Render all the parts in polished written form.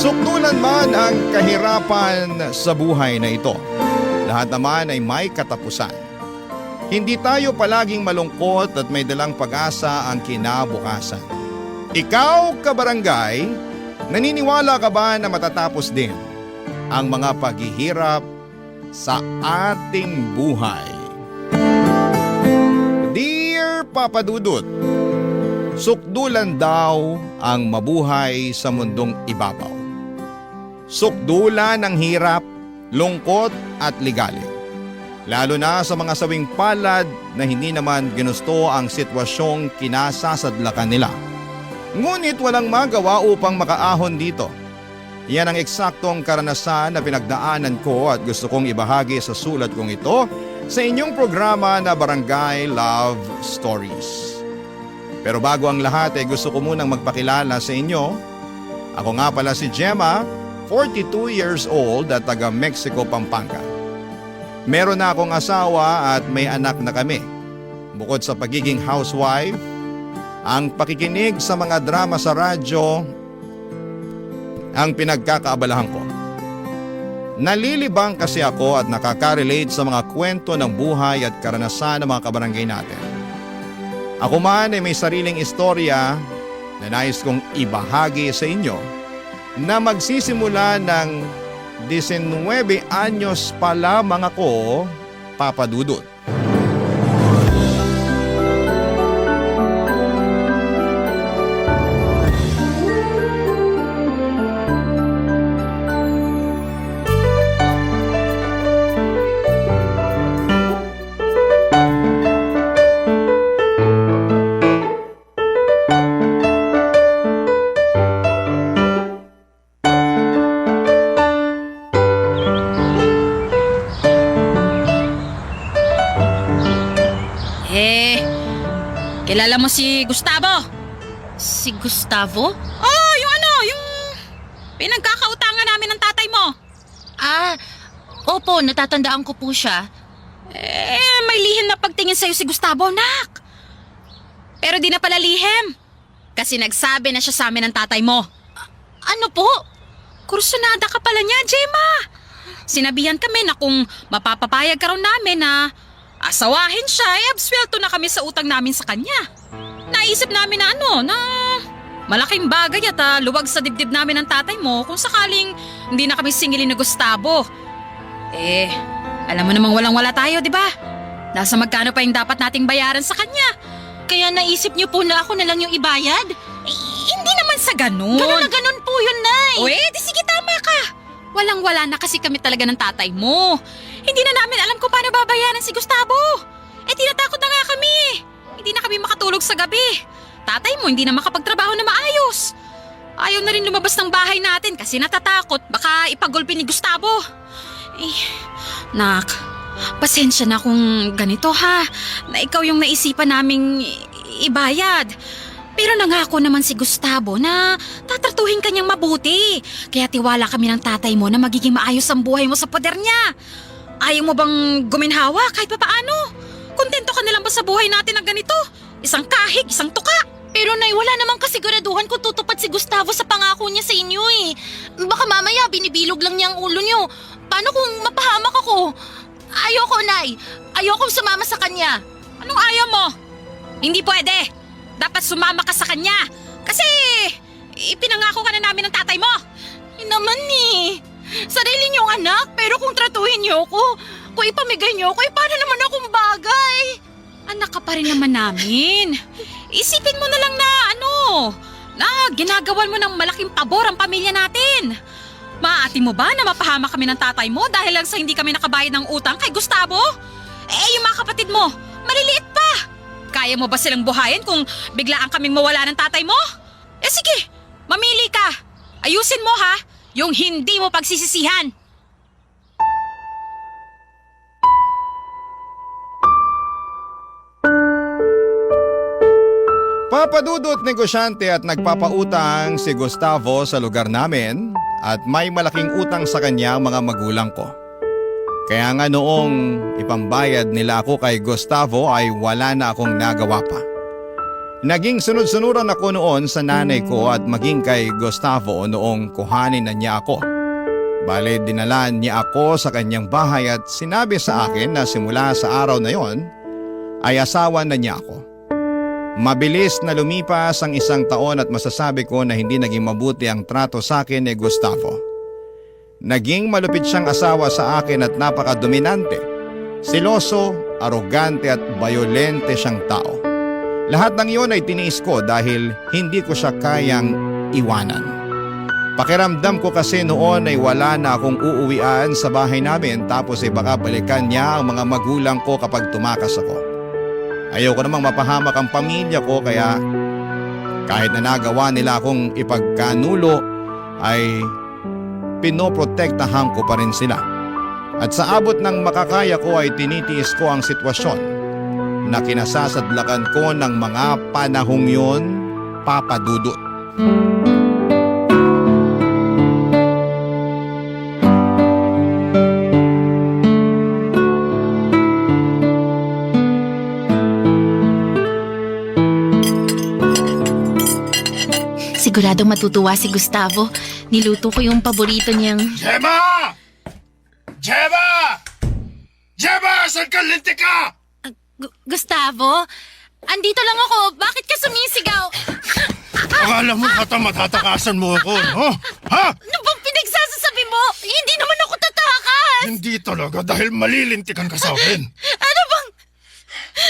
Sukdulan man ang kahirapan sa buhay na ito, lahat naman ay may katapusan. Hindi tayo palaging malungkot at may dalang pag-asa ang kinabukasan. Ikaw, kabarangay, naniniwala ka ba na matatapos din ang mga paghihirap sa ating buhay? Dear Papa Dudut, sukdulan daw ang mabuhay sa mundong ibabaw. Sukdulan ng hirap, lungkot at ligalig. Lalo na sa mga sawing palad na hindi naman ginusto ang sitwasyong kinasasadlakan nila. Ngunit walang magawa upang makaahon dito. Yan ang eksaktong karanasan na pinagdaanan ko at gusto kong ibahagi sa sulat kong ito sa inyong programa na Barangay Love Stories. Pero bago ang lahat ay gusto ko munang magpakilala sa inyo. Ako nga pala si Gemma, 42 years old at taga Mexico, Pampanga. Meron na akong asawa at may anak na kami. Bukod sa pagiging housewife, ang pakikinig sa mga drama sa radyo ang pinagkakaabalahan ko. Nalilibang kasi ako at nakaka-relate sa mga kwento ng buhay at karanasan ng mga kabarangay natin. Ako man ay may sariling istorya na nais kong ibahagi sa inyo na magsisimula ng 19 anyos pa lamang ako, Papa Dudut. Kilala mo si Gustavo? Si Gustavo? Oh, yung pinagkakautangan namin ng tatay mo. Opo, natatandaan ko po siya. May lihim na pagtingin sa'yo si Gustavo, nak. Pero di na pala lihim. Kasi nagsabi na siya sa amin ng tatay mo. Ano po? Kursunada ka pala niya, Gemma. Sinabihan kami na kung mapapapayag ka raw namin na asawahin siya, absuelto na kami sa utang namin sa kanya. Naisip namin na malaking bagay at luwag sa dibdib namin ng tatay mo kung sakaling hindi na kami singilin ni Gustavo. Alam mo namang walang-wala tayo, di ba? Nasa magkano pa yung dapat nating bayaran sa kanya. Kaya naisip niyo po na ako na lang yung ibayad? Hindi naman sa ganun. Ganun na ganun po yun, Nay. Di sige, tama ka. Walang-wala na kasi kami talaga ng tatay mo. Hindi na namin alam kung paano babayaran si Gustavo. Tinatakot na nga kami. Hindi na kami makatulog sa gabi. Tatay mo hindi na makapagtrabaho na maayos. Ayaw na rin lumabas ng bahay natin kasi natatakot baka ipagulpi ni Gustavo. Nak, pasensya na kung ganito ha, na ikaw yung naisipan naming ibayad. Pero nangako naman si Gustavo na tatratuhin kanyang mabuti. Kaya tiwala kami ng tatay mo na magiging maayos ang buhay mo sa poder niya. Ayaw mo bang guminhawa kahit papaano? Kontento ka nilang ba sa buhay natin na ganito? Isang kahig, isang tuka. Pero Nay, wala namang kasiguraduhan kung tutupad si Gustavo sa pangako niya sa inyo Baka mamaya binibilog lang niya ang ulo niyo. Paano kung mapahamak ako? Ayoko, Nay. Ayokong sumama sa kanya. Anong ayaw mo? Hindi pwede. Dapat sumama ka sa kanya. Kasi ipinangako ka na namin ng tatay mo. Naman sarili niyong anak, pero kung tratuhin niyo ako, kung ipamigay niyo ako, paano naman akong bagay? Anak ka pa rin naman namin. Isipin mo na lang na ginagawan mo ng malaking pabor ang pamilya natin. Maaati mo ba na mapahama kami ng tatay mo dahil lang sa hindi kami nakabayad ng utang kay Gustavo? Yung mga kapatid mo, maliliit pa. Kaya mo ba silang buhayin kung biglaan kaming mawala ng tatay mo? Sige, mamili ka. Ayusin mo ha, yung hindi mo pagsisisihan. Papadudot negosyante at nagpapautang si Gustavo sa lugar namin at may malaking utang sa kanya ang mga magulang ko. Kaya nga noong ipambayad nila ako kay Gustavo ay wala na akong nagawa pa. Naging sunod-sunuran ako noon sa nanay ko at maging kay Gustavo noong kuhanin na niya ako. Bale, dinalaan niya ako sa kanyang bahay at sinabi sa akin na simula sa araw na yon ay asawa na niya ako. Mabilis na lumipas ang 1 taon at masasabi ko na hindi naging mabuti ang trato sa akin ni Gustavo. Naging malupit siyang asawa sa akin at napakadominante. Siloso, arogante at bayolente siyang tao. Lahat ng iyon ay tiniis ko dahil hindi ko siya kayang iwanan. Pakiramdam ko kasi noon ay wala na akong uuwian sa bahay namin tapos ay baka balikan niya ang mga magulang ko kapag tumakas ako. Ayoko namang mapahamak ang pamilya ko kaya kahit na nagawa nila akong ipagkanulo ay pinoprotektahan ko pa rin sila. At sa abot ng makakaya ko ay tinitiis ko ang sitwasyon na kinasasadlakan ko ng mga panahong yun, Papa Dudut. Siguradong matutuwa si Gustavo. Niluto ko yung paborito niyang... Gemma! Gemma! Gemma! Saan ka? Lintik ka! Gustavo? Andito lang ako. Bakit ka sumisigaw? Akala mo matatakasan mo ako, no? Ha? Ano bang pinagsasasabi mo? Hindi naman ako tatakas! Hindi talaga dahil malilintikan ka sa akin. Ano bang...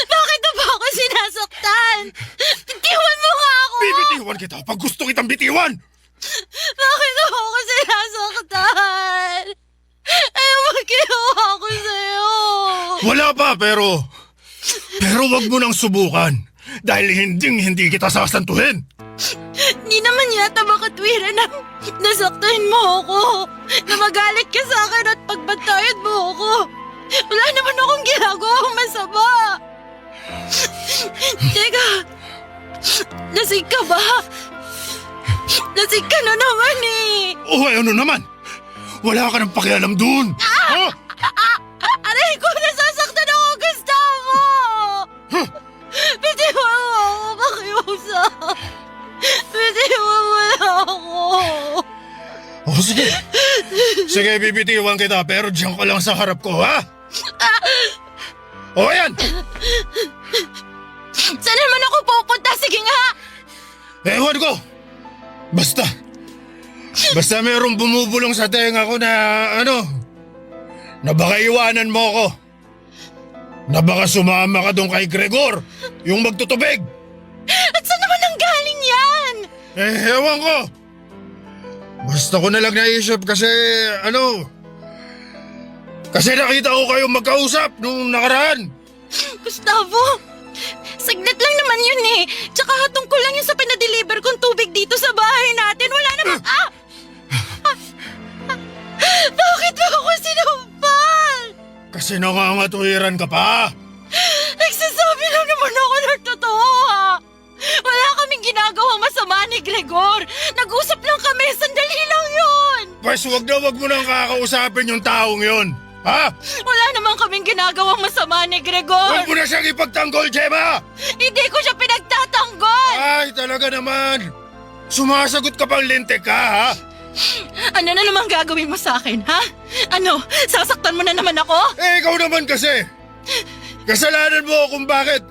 Bakit na ba ako sinasaktan? Bitiwan mo nga ako! Bibitiwan kita pag gusto kitang bitiwan! Bakit na ako sinasaktan? Ay, magkihawa ako sa'yo! Wala pa, pero wag mo nang subukan. Dahil hindi kita sasantuhin. Hindi naman yata makatwiran na nasaktan mo ako. Na magalit ka sa akin at pagbantayan mo ako. Wala naman akong ginagawang masama. Teka, lasing ka ba? Lasing ka na naman eh. Oh, ano naman? Wala ka nang pakialam dun. Ha? Aray ko, nasasaktan ako, Gustavo! Bitiwan mo ako, pakiusap. Bitiwan mo na ako. Oh, sige. Sige, bibitiwan kita pero diyan ka lang sa harap ko, ha? O, ayan! Saan naman ako pupunta? Sige nga! Ewan ko! Basta merong bumubulong sa tenga ko na na baka iwanan mo ko. Na baka sumama ka doon kay Gregor, yung magtutubig. At saan naman ang galing yan? Ewan ko. Basta ko na lang naisip kasi kasi nakita ko kayong magkausap nung nakaraan. Gustavo, saglit lang naman yun eh. Tsaka tungkol lang yun sa pinadeliver kong tubig dito sa bahay natin. Wala naman... Bakit mo ako sinumpal? Kasi nangangatuwiran ka pa. Nagsasabi lang naman ako ng totoo ha. Wala kaming ginagawang masama ni Gregor. Nag-usap lang kami, sandali lang yun. Pwes wag mo nang kakausapin yung taong yun. Ha? Wala naman kaming ginagawang masama ni Gregor. Huwag mo na siyang ipagtanggol, Gemma! Hindi ko siya pinagtatanggol. Ay, talaga naman. Sumasagot ka pang lintik ka, ha? Ano na naman gagawin mo sa akin, ha? Ano, sasaktan mo na naman ako? Eh, ikaw naman kasi. Kasalanan mo kung bakit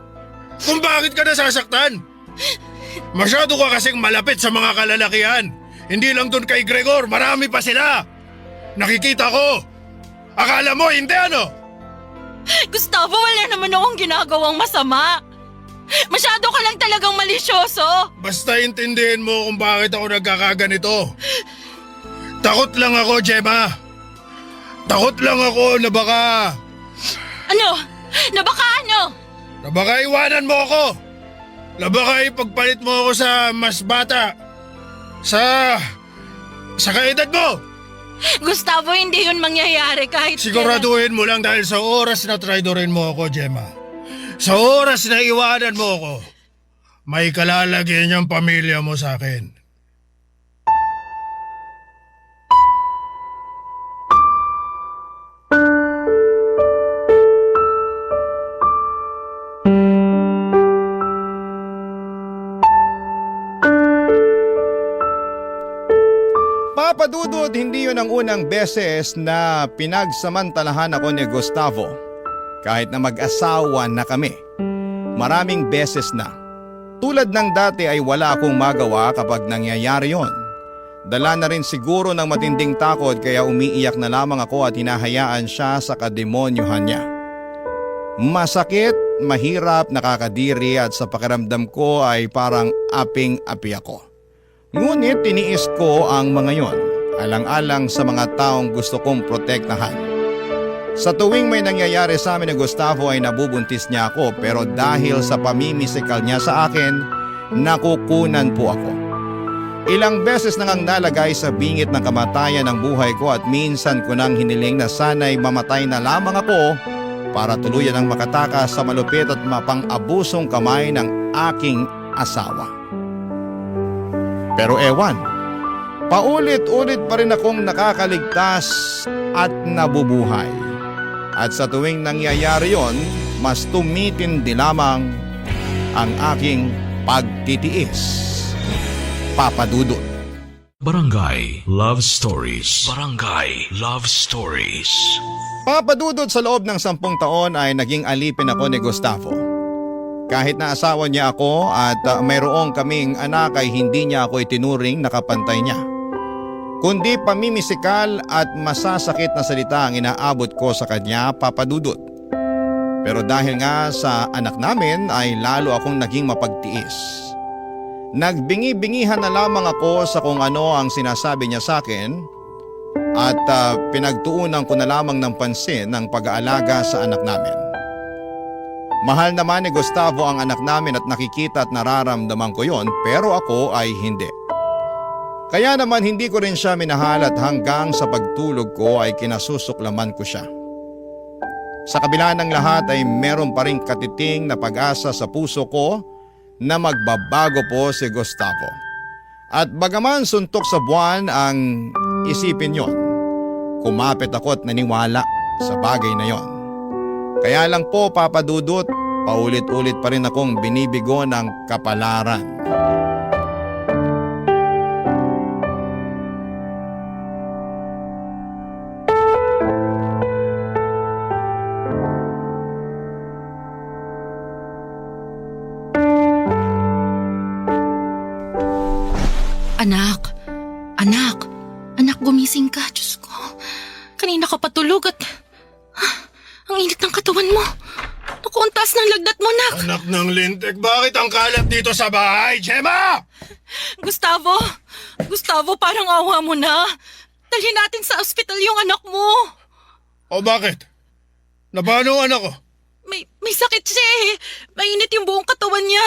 ka nasasaktan. Masyado ka kasing malapit sa mga kalalakihan. Hindi lang doon kay Gregor, marami pa sila. Nakikita ko. Akala mo, hindi Gustavo, wala naman akong ginagawang masama. Masyado ka lang talagang malisyoso. Basta intindihin mo kung bakit ako nagkakaganito. Takot lang ako, Gemma. Takot lang ako na baka... Ano? Na baka ano? Na baka iwanan mo ako. Na baka ipagpalit mo ako sa mas bata. Sa kaedad mo. Gustavo, hindi yun mangyayari kahit... Siguraduhin mo lang dahil sa oras na traidorin mo ako, Gemma. Sa oras na iwanan mo ako, may kalalagyan yung pamilya mo sa akin. Papa Dudut, hindi yun ang unang beses na pinagsamantalahan ako ni Gustavo. Kahit na mag-asawa na kami. Maraming beses na. Tulad ng dati ay wala akong magawa kapag nangyayari yon. Dala na rin siguro ng matinding takot kaya umiiyak na lamang ako at hinahayaan siya sa kademonyuhan niya. Masakit, mahirap, nakakadiri at sa pakiramdam ko ay parang aping-api ako. Ngunit tiniis ko ang mga yon, alang-alang sa mga taong gusto kong protektahan. Sa tuwing may nangyayari sa amin ni Gustavo ay nabubuntis niya ako pero dahil sa pamimisikal niya sa akin, nakukunan po ako. Ilang beses nang nalagay sa bingit ng kamatayan ng buhay ko at minsan ko nang hiniling na sana'y mamatay na lamang ako para tuluyan ang makatakas sa malupit at mapang-abusong kamay ng aking asawa. Pero ewan, paulit-ulit pa rin akong nakakaligtas at nabubuhay. At sa tuwing nangyayari yon, mas tumitindi lamang ang aking pagtitiis. Papa Dudut. Barangay Love Stories. Barangay Love Stories. Papa Dudut, sa loob ng 10 taon ay naging alipin ako ni Gustavo. Kahit na asawa niya ako at mayroong kaming anak ay hindi niya ako itinuring na kapantay niya. Kundi pamimisikal at masasakit na salita ang inaabot ko sa kanya, Papa Dudut. Pero dahil nga sa anak namin ay lalo akong naging mapagtiis. Nagbingi-bingihan na lamang ako sa kung ano ang sinasabi niya sa akin at pinagtuunan ko na lamang ng pansin ang pag-aalaga sa anak namin. Mahal naman ni Gustavo ang anak namin at nakikita at nararamdaman ko yon pero ako ay hindi. Kaya naman hindi ko rin siya minahal at hanggang sa pagtulog ko ay kinasusuklaman ko siya. Sa kabila ng lahat ay meron pa rin katiting na pag-asa sa puso ko na magbabago po si Gustavo. At bagaman suntok sa buwan ang isipin yon, kumapit ako at naniwala sa bagay na yon. Kaya lang po, Papa Dudut, paulit-ulit pa rin akong binibigo ng kapalaran. Anak, gumising ka. Diyos ko, kanina ka patulog at ang init ng katawan mo. Naku, ang taas ng lagnat mo, nak. Anak ng lintik, bakit ang kalat dito sa bahay, Gemma? Gustavo, parang awa mo na. Dalhin natin sa ospital yung anak mo. O bakit? Nabano ang anak ko? May sakit siya eh. Mainit yung buong katawan niya.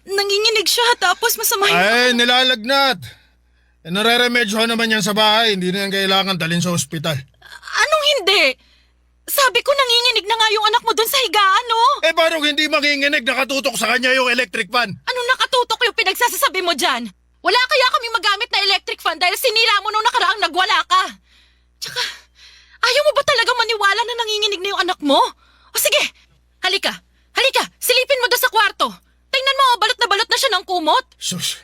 Nanginginig siya tapos masama yung... Ay, nilalagnat. Nareremedyohan naman yan sa bahay. Hindi na yan kailangan dalhin sa ospital. Anong hindi? Sabi ko nanginginig na nga yung anak mo dun sa higaan, no? Eh, paano hindi manginginig? Nakatutok sa kanya yung electric fan. Anong nakatutok yung pinagsasasabi mo dyan? Wala kaya kami magamit na electric fan dahil sinira mo nung nakaraang nagwala ka. Tsaka, ayaw mo ba talaga maniwala na nanginginig na yung anak mo? O sige, halika, silipin mo doon sa kwarto. Tingnan mo, balot na siya ng kumot. Sus,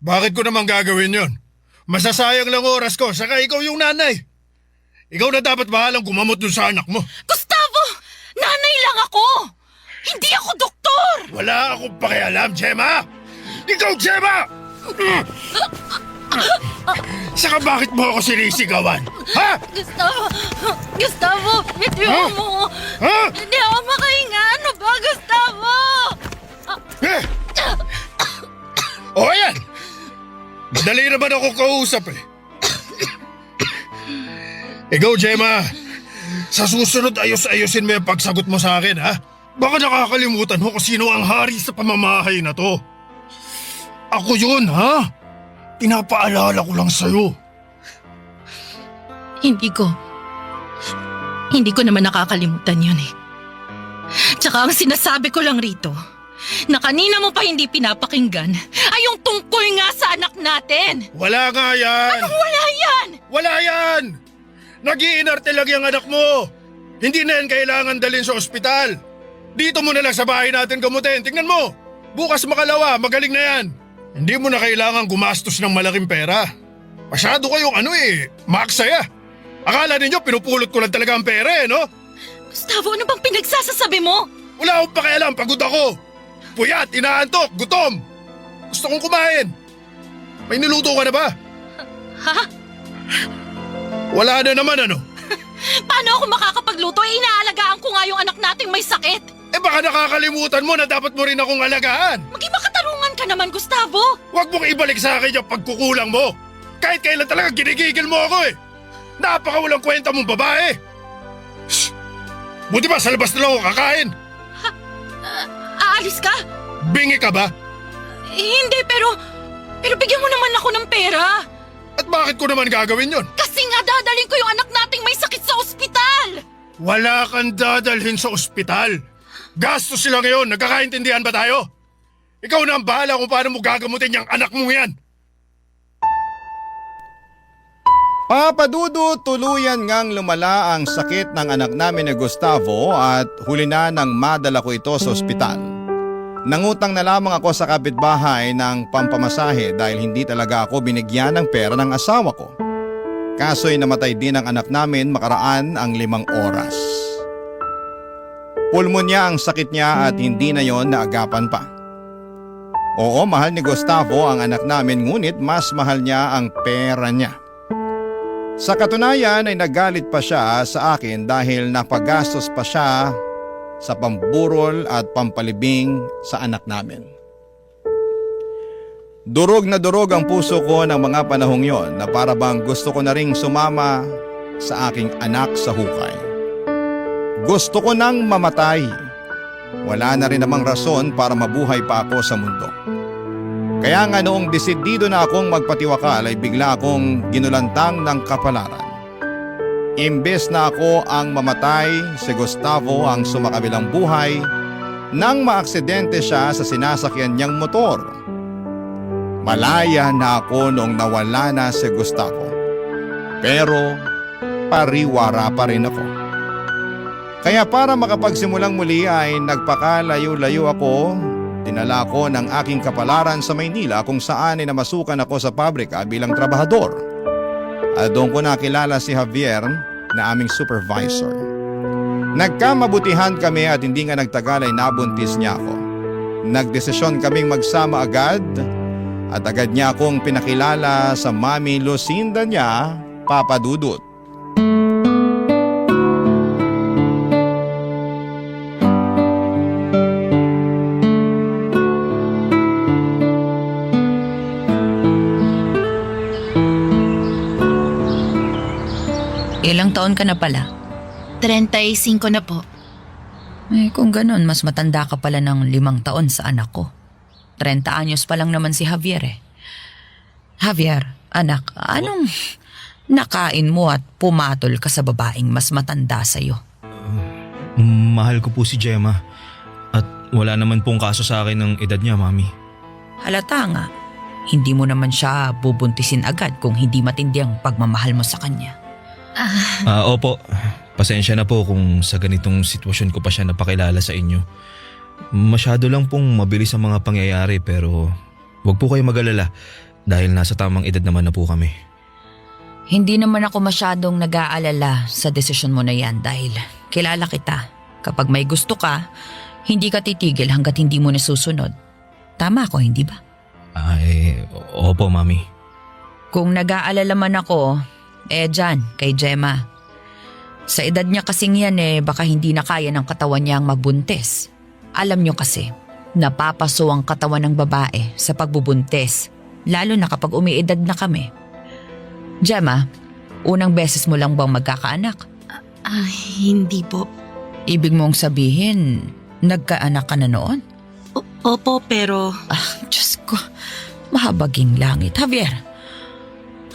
bakit ko naman gagawin yon? Masasayang lang oras ko, saka ikaw yung nanay. Ikaw na dapat bahalang kumamot dun sa anak mo. Gustavo, nanay lang ako. Hindi ako doktor. Wala akong pakialam, Gemma. Ikaw, Gemma! Saka bakit mo ako sinisigawan? Ha? Gustavo, bitiwan Huh? mo. Ha? Hindi ako makahinga. Ano ba, Gustavo? Eh? O ayan! Madali naman ako kausap eh. Ikaw, Gemma, sa susunod ayos-ayosin mo yung pagsagot mo sa akin, ha? Baka nakakalimutan mo kung sino ang hari sa pamamahay na to. Ako yun, ha? Pinapaalala ko lang sa'yo. Hindi ko naman nakakalimutan yun eh. Tsaka ang sinasabi ko lang rito, na kanina mo pa hindi pinapakinggan, ay yung tungkol nga sa anak natin. Wala nga yan! Anong wala yan? Wala yan! Nag-iinarte lang yung anak mo. Hindi na yan kailangan dalhin sa ospital. Dito mo na lang sa bahay natin gamutin. Tingnan mo, bukas makalawa, magaling na yan. Hindi mo na kailangan gumastos ng malaking pera. Masyado kayong maaksaya. Akala ninyo pinupulot ko lang talaga ang pera no? Gustavo, ano bang pinagsasasabi mo? Wala akong pakialam, pagod ako. Puyat, inaantok, gutom. Gusto kong kumain. May niluto ka na ba? Ha? Wala na naman Paano ako makakapagluto? Inaalagaan ko nga yung anak nating may sakit. Baka nakakalimutan mo na dapat mo rin akong alagaan. Maging makatarungan ka naman, Gustavo. Huwag mong ibalik sa akin yung pagkukulang mo. Kahit kailan talaga ginigigil mo ako Napakawalang kwenta mong babae. Shh! Buti ba sa labas na lang ako kakain? Aalis ka? Bingi ka ba? Hindi, pero bigyan mo naman ako ng pera. At bakit ko naman gagawin yon? Kasi nga dadalhin ko yung anak nating may sakit sa ospital. Wala kang dadalhin sa ospital. Gastos sila ngayon, nagkakaintindihan ba tayo? Ikaw na ang bahala kung paano mo gagamutin yung anak mo yan. Papadudo, tuluyan ngang lumala ang sakit ng anak namin ni Gustavo at huli na nang madala ko ito sa ospital. Nangutang na lamang ako sa kapitbahay ng pampamasahe dahil hindi talaga ako binigyan ng pera ng asawa ko. Kaso'y namatay din ang anak namin makaraan ang 5 oras. Pulmonya ang sakit niya at hindi na yon naagapan pa. Oo, mahal ni Gustavo ang anak namin ngunit mas mahal niya ang pera niya. Sa katunayan ay nagalit pa siya sa akin dahil napagastos pa siya sa pamburol at pampalibing sa anak namin. Durog na durog ang puso ko ng mga panahong yon na para bang gusto ko na ring sumama sa aking anak sa hukay. Gusto ko nang mamatay. Wala na rin namang rason para mabuhay pa ako sa mundo. Kaya nga noong desidido na akong magpatiwakal ay bigla akong ginulantang ng kapalaran. Imbes na ako ang mamatay, si Gustavo ang sumakabilang buhay nang maaksidente siya sa sinasakyan niyang motor. Malaya na ako noong nawala na si Gustavo. Pero pariwara pa rin ako. Kaya para makapagsimulang muli ay nagpakalayo-layo ako. Dinala ko ng aking kapalaran sa Maynila kung saan ay namasukan ako sa pabrika bilang trabahador. At doon ko nakilala si Javier na aming supervisor. Nagkamabutihan kami at hindi nga nagtagal ay nabuntis niya ako. Nagdesisyon kaming magsama agad at agad niya akong pinakilala sa Mami Lucinda niya, Papa Dudut. Ilang taon ka na pala? 35 na po. Kung ganun, mas matanda ka pala ng 5 taon sa anak ko. 30 anyos pa lang naman si Javier Javier, anak, anong nakain mo at pumatol ka sa babaeng mas matanda sa'yo? Mahal ko po si Gemma at wala naman pong kaso sa akin ng edad niya, Mami. Halata nga, hindi mo naman siya bubuntisin agad kung hindi matindi ang pagmamahal mo sa kanya. Opo, pasensya na po kung sa ganitong sitwasyon ko pa siya napakilala sa inyo. Masyado lang pong mabilis ang mga pangyayari pero wag po kayo mag-alala dahil nasa tamang edad naman na po kami. Hindi naman ako masyadong nag-aalala sa desisyon mo na yan dahil kilala kita. Kapag may gusto ka, hindi ka titigil hanggat hindi mo nasusunod. Tama ako, hindi ba? Opo, Mami. Kung nag-aalala man ako, dyan, kay Gemma. Sa edad niya kasing yan baka hindi na kaya ng katawan niya ang magbuntis. Alam niyo kasi, napapaso ang katawan ng babae sa pagbubuntis, lalo na kapag umiedad na kami. Gemma, unang beses mo lang bang magkakaanak? Hindi po. Ibig mong sabihin, nagkaanak ka na noon? Opo, pero... Diyos ko, mahabaging langit. Javier,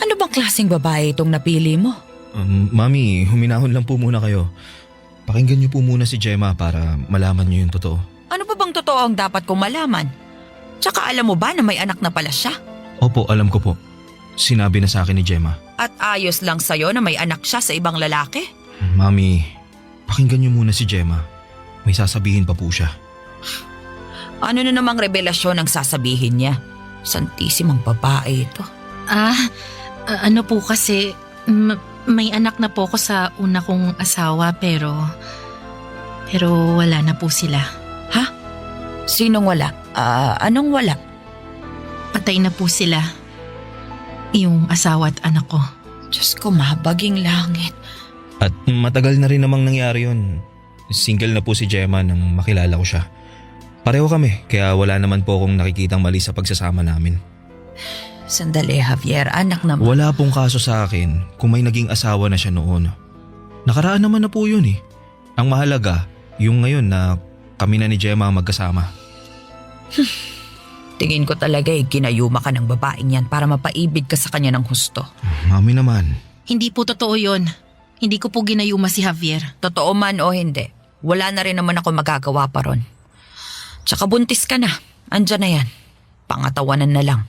ano bang klaseng babae itong napili mo? Mami, huminahon lang po muna kayo. Pakinggan niyo po muna si Gemma para malaman niyo yung totoo. Ano pa bang totoo ang dapat kong malaman? Tsaka alam mo ba na may anak na pala siya? Opo, alam ko po. Sinabi na sa akin ni Gemma. At ayos lang sa'yo na may anak siya sa ibang lalaki? Mami, pakinggan niyo muna si Gemma. May sasabihin pa po siya. Ano na namang revelasyon ang sasabihin niya? Santisimang babae ito. Ano po kasi, may anak na po ako sa una kong asawa pero wala na po sila. Sinong wala? Anong wala? Patay na po sila. Yung asawa at anak ko. Diyos ko, mabaging langit. At matagal na rin namang nangyari yun. Single na po si Gemma nang makilala ko siya. Pareho kami, kaya wala naman po akong nakikitang mali sa pagsasama namin. Sandali, Javier. Anak naman. Wala pong kaso sa akin kung may naging asawa na siya noon. Nakaraan naman na po yun eh. Ang mahalaga, yung ngayon na kami na ni Gemma ang magkasama. Tingin ko talaga ginayuma ka ng babaeng yan para mapaibig ka sa kanya ng husto. Mami naman. Hindi po totoo yun. Hindi ko po ginayuma si Javier. Totoo man o hindi, wala na rin naman ako magagawa pa ron. Tsaka buntis ka na. Andyan na yan. Pangatawanan na lang.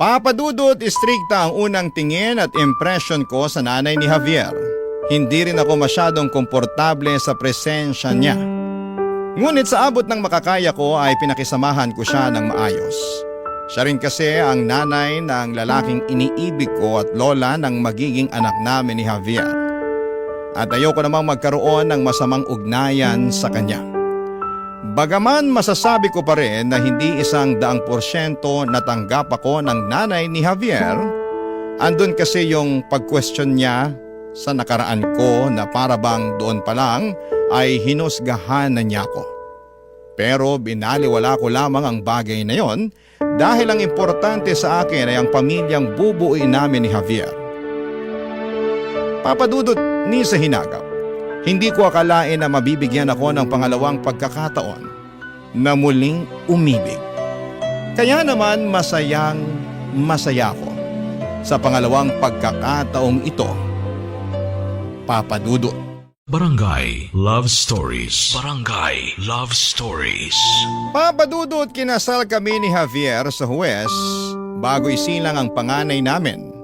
Papadudot, istrikta ang unang tingin at impression ko sa nanay ni Javier. Hindi rin ako masyadong komportable sa presensya niya. Ngunit sa abot ng makakaya ko ay pinakisamahan ko siya ng maayos. Siya rin kasi ang nanay ng lalaking iniibig ko at lola ng magiging anak namin ni Javier. At ayoko namang magkaroon ng masamang ugnayan sa kanya. Bagaman masasabi ko pa rin na hindi 100% natanggap ako ng nanay ni Javier, andun kasi yung pag-question niya sa nakaraan ko na para bang doon pa lang ay hinusgahan na niya ako. Pero binaliwala ko lamang ang bagay na yon dahil ang importante sa akin ay ang pamilyang bubuuin namin ni Javier. Papadudot ni sa hinagap. Hindi ko akalain na mabibigyan ako ng pangalawang pagkakataon na muling umibig. Kaya naman masaya ako sa pangalawang pagkakataong ito. Papadudot. Barangay Love Stories. Barangay Love Stories. Papadudot, kinasal kami ni Javier sa Huwes bago isilang ang panganay namin.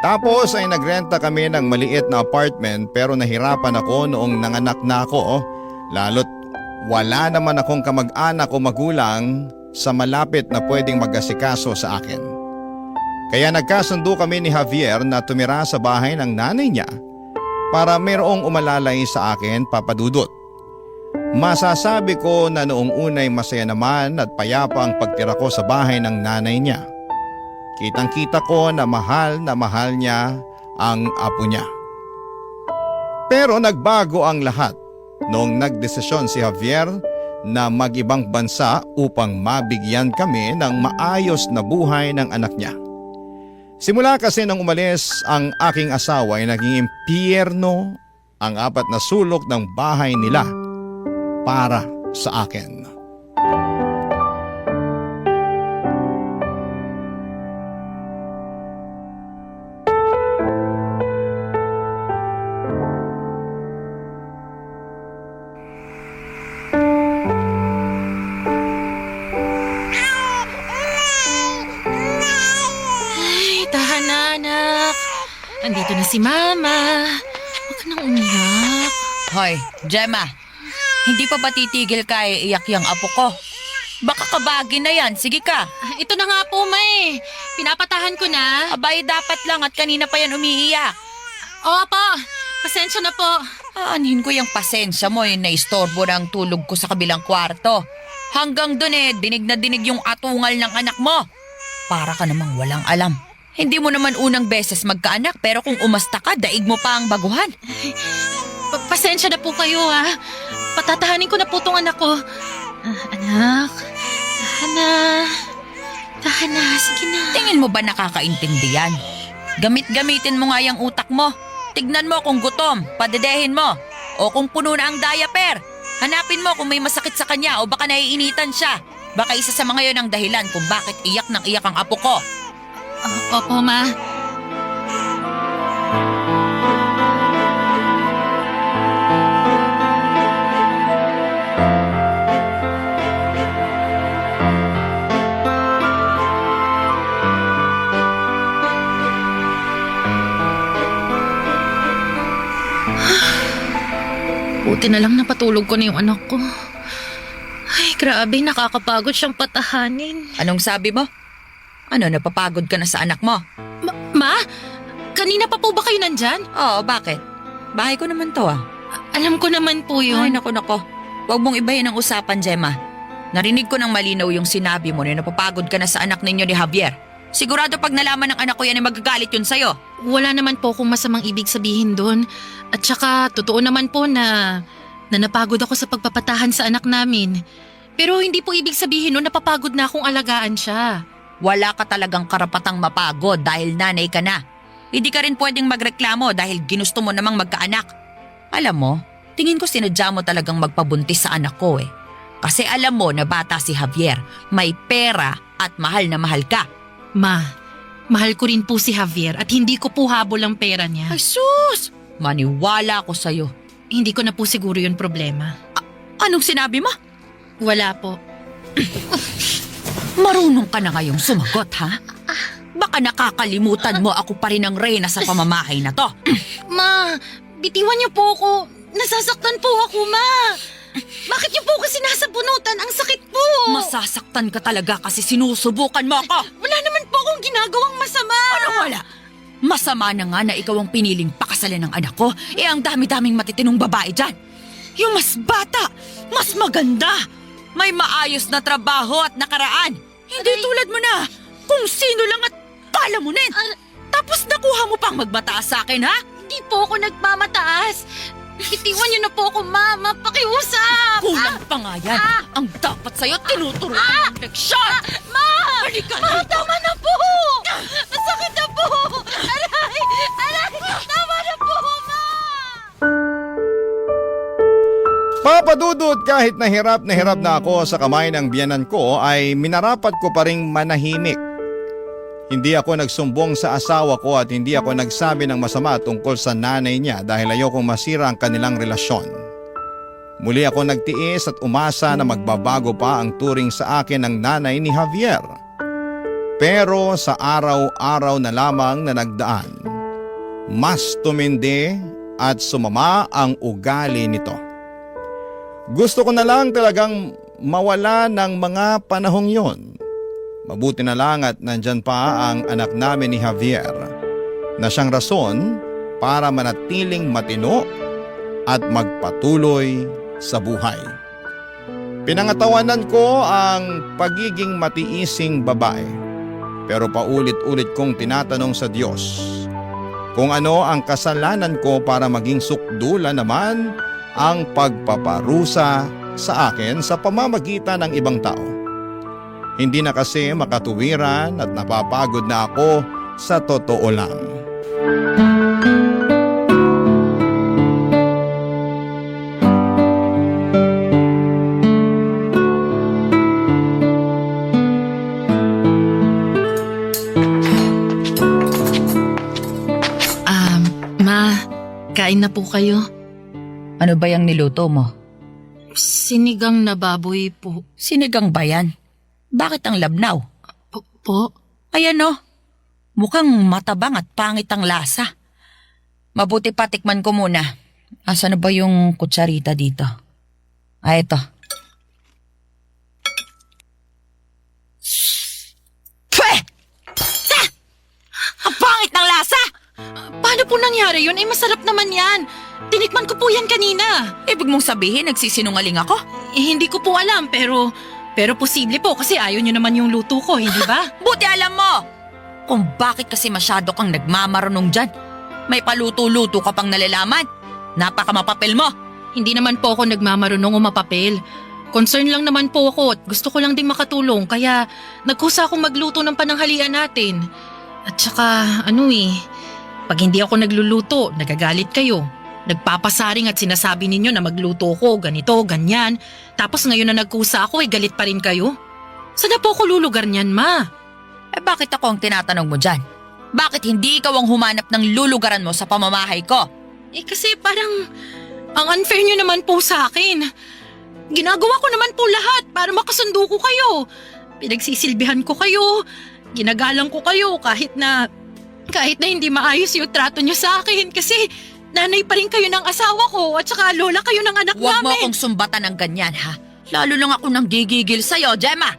Tapos ay nagrenta kami ng maliit na apartment pero nahirapan ako noong nanganak na ako, lalo't wala naman akong kamag-anak o magulang sa malapit na pwedeng mag-asikaso sa akin. Kaya nagkasundo kami ni Javier na tumira sa bahay ng nanay niya para mayroong umalalay sa akin, Papadudot. Masasabi ko na noong unay masaya naman at payapa ang pagtira ko sa bahay ng nanay niya. Kitang-kita ko na mahal niya ang apo niya. Pero nagbago ang lahat noong nagdesisyon si Javier na mag-ibang bansa upang mabigyan kami ng maayos na buhay ng anak niya. Simula kasi nang umalis ang aking asawa ay naging impyerno ang 4 na sulok ng bahay nila para sa akin. Andito na si Mama. Huwag ka nang umiyak. Hoy, Gemma. Hindi pa ba titigil ka iiyak yung apo ko? Baka kabagin na yan. Sige ka. Ito na nga po, May. Pinapatahan ko na. Abay, dapat lang at kanina pa yan umiiyak. Opo, pasensya na po. Aanhin ko yung pasensya mo yung naistorbo ng tulog ko sa kabilang kwarto. Hanggang dun dinig na dinig yung atungal ng anak mo. Para ka namang walang alam. Hindi mo naman unang beses magkaanak pero kung umasta ka, daig mo pa ang baguhan. Pasensya na po kayo ha. Patatahanin ko na po tong anak ko. Anak, tahan na, sige na. Tingin mo ba nakakaintindi yan? Gamitin mo nga yung utak mo. Tignan mo kung gutom, padedehin mo. O kung puno na ang diaper. Hanapin mo kung may masakit sa kanya o baka naiinitan siya. Baka isa sa mga yon ang dahilan kung bakit iyak ng iyak ang apo ko. Opo, Ma. Buti na lang napatulog ko na yung anak ko. Ay, grabe, nakakapagod siyang patahanin. Anong sabi mo? Ano, napapagod ka na sa anak mo? Ma? Kanina pa po ba kayo nandyan? Oo, bakit? Bahay ko naman to ah. Alam ko naman po Ay, yun. nako. Huwag mong ibahin ang usapan, Gemma. Narinig ko ng malinaw yung sinabi mo na napapagod ka na sa anak ninyo ni Javier. Sigurado pag nalaman ng anak ko yan ay magagalit yun sa'yo. Wala naman po akong masamang ibig sabihin doon. At saka, totoo naman po na napagod ako sa pagpapatahan sa anak namin. Pero hindi po ibig sabihin nun napapagod na akong alagaan siya. Wala ka talagang karapatang mapagod dahil nanay ka na. Hindi ka rin pwedeng magreklamo dahil ginusto mo namang magkaanak. Alam mo, tingin ko sinadya mo talagang magpabuntis sa anak ko eh. Kasi alam mo na bata si Javier, may pera at mahal na mahal ka. Ma, mahal ko rin po si Javier at hindi ko po habol ang pera niya. Ay sus! Maniwala ako sa'yo. Hindi ko na po siguro yun problema. Anong sinabi mo? Wala po. Marunong ka na ngayong sumagot, ha? Baka nakakalimutan mo ako pa rin ang reyna sa pamamahay na to. Ma, bitiwan niyo po ako. Nasasaktan po ako, Ma. Bakit niyo po ako sinasabunutan? Ang sakit po. Masasaktan ka talaga kasi sinusubukan mo ako. Wala naman po akong ginagawang masama. Ano wala? Masama na nga na ikaw ang piniling pakasalan ng anak ko. Eh ang dami-daming matitinong babae dyan. Yung mas bata, mas maganda. May maayos na trabaho at nakaraan. Hindi tulad mo na. Kung sino lang at palamunin. Tapos nakuha mo pang magmataas sa akin, ha? Hindi po ako nagmamataas. Bitiwan niyo na po ako, Ma. Pakiusap. Kulang pa nga yan. Ang dapat sa'yo, tinuturuan ng leksyon. Ma! Halika Ma, na. tama na po! Masakit na po! Aray! Tama na po, Ma! Papadudot kahit na hirap na ako sa kamay ng biyanan ko ay minarapat ko pa ring manahimik. Hindi ako nagsumbong sa asawa ko at hindi ako nagsabi ng masama tungkol sa nanay niya dahil ayokong masira ang kanilang relasyon. Muli ako nagtiis at umasa na magbabago pa ang turing sa akin ng nanay ni Javier. Pero sa araw-araw na lamang na nagdaan, mas tumindi at sumama ang ugali nito. Gusto ko na lang talagang mawala ng mga panahong yon. Mabuti na lang at nandyan pa ang anak namin ni Javier na siyang rason para manatiling matino at magpatuloy sa buhay. Pinangatawanan ko ang pagiging matiising babae pero paulit-ulit kong tinatanong sa Diyos kung ano ang kasalanan ko para maging sukdula naman ang pagpaparusa sa akin sa pamamagitan ng ibang tao. Hindi na kasi makatuwiran at napapagod na ako sa totoo lang. Ma, kain na po kayo. Ano ba yung niluto mo? Sinigang na baboy po. Sinigang ba yan? Bakit ang labnaw? Po? Ayan o, mukhang matabang at pangit ang lasa. Mabuti pa tikman ko muna. Asa na ba yung kutsarita dito? Ito. Pweh! Ah! Ang pangit ng lasa! Paano po nangyari yun? Eh, masarap naman yan. Tinikman ko po yan kanina. Ibig mong sabihin nagsisinungaling ako? Eh, hindi ko po alam pero posible po kasi ayaw nyo naman yung luto ko, hindi ba? Buti alam mo! Kung bakit kasi masyado kang nagmamarunong dyan. May paluto-luto ka pang nalalaman. Napakamapapel mo. Hindi naman po ako nagmamarunong o mapapel. Concern lang naman po ako at gusto ko lang ding makatulong kaya nagkusa akong magluto ng pananghalian natin. At saka pag hindi ako nagluluto, nagagalit kayo. Nagpapasaring at sinasabi ninyo na magluto ko, ganito, ganyan. Tapos ngayon na nagkusa ako, galit pa rin kayo? Saan na po ako lulugar niyan, Ma? Eh bakit ako ang tinatanong mo dyan? Bakit hindi ikaw ang humanap ng lulugaran mo sa pamamahay ko? Eh kasi parang ang unfair nyo naman po sa akin. Ginagawa ko naman po lahat para makasundo ko kayo. Pinagsisilbihan ko kayo, ginagalang ko kayo kahit na hindi maayos yung trato nyo sa akin kasi nanay pa rin kayo ng asawa ko at saka lola kayo ng anak Huwag mo namin. akong sumbatan ng ganyan, ha? Lalo lang ako nang gigigil sa'yo, Gemma.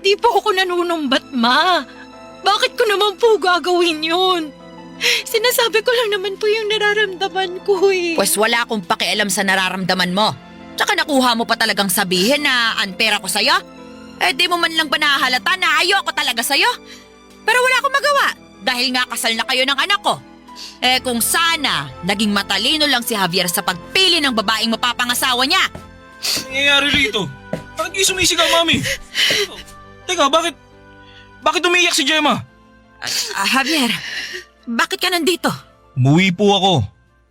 Di po ako nanunumbat, Ma. Bakit ko naman po gagawin yun? Sinasabi ko lang naman po yung nararamdaman ko eh. Pwes wala akong pakialam sa nararamdaman mo. Tsaka nakuha mo pa talagang sabihin na unfair ako sa'yo? Di mo man lang ba nahahalata na ayoko talaga sa'yo? Pero wala akong magawa dahil nga kasal na kayo ng anak ko. Kung sana naging matalino lang si Javier sa pagpili ng babaeng mapapangasawa niya. Nangyayari rito? Bakit kayo sumisigaw, Mami? Teka, bakit umiiyak si Gemma? Javier, bakit ka nandito? Umuwi po ako.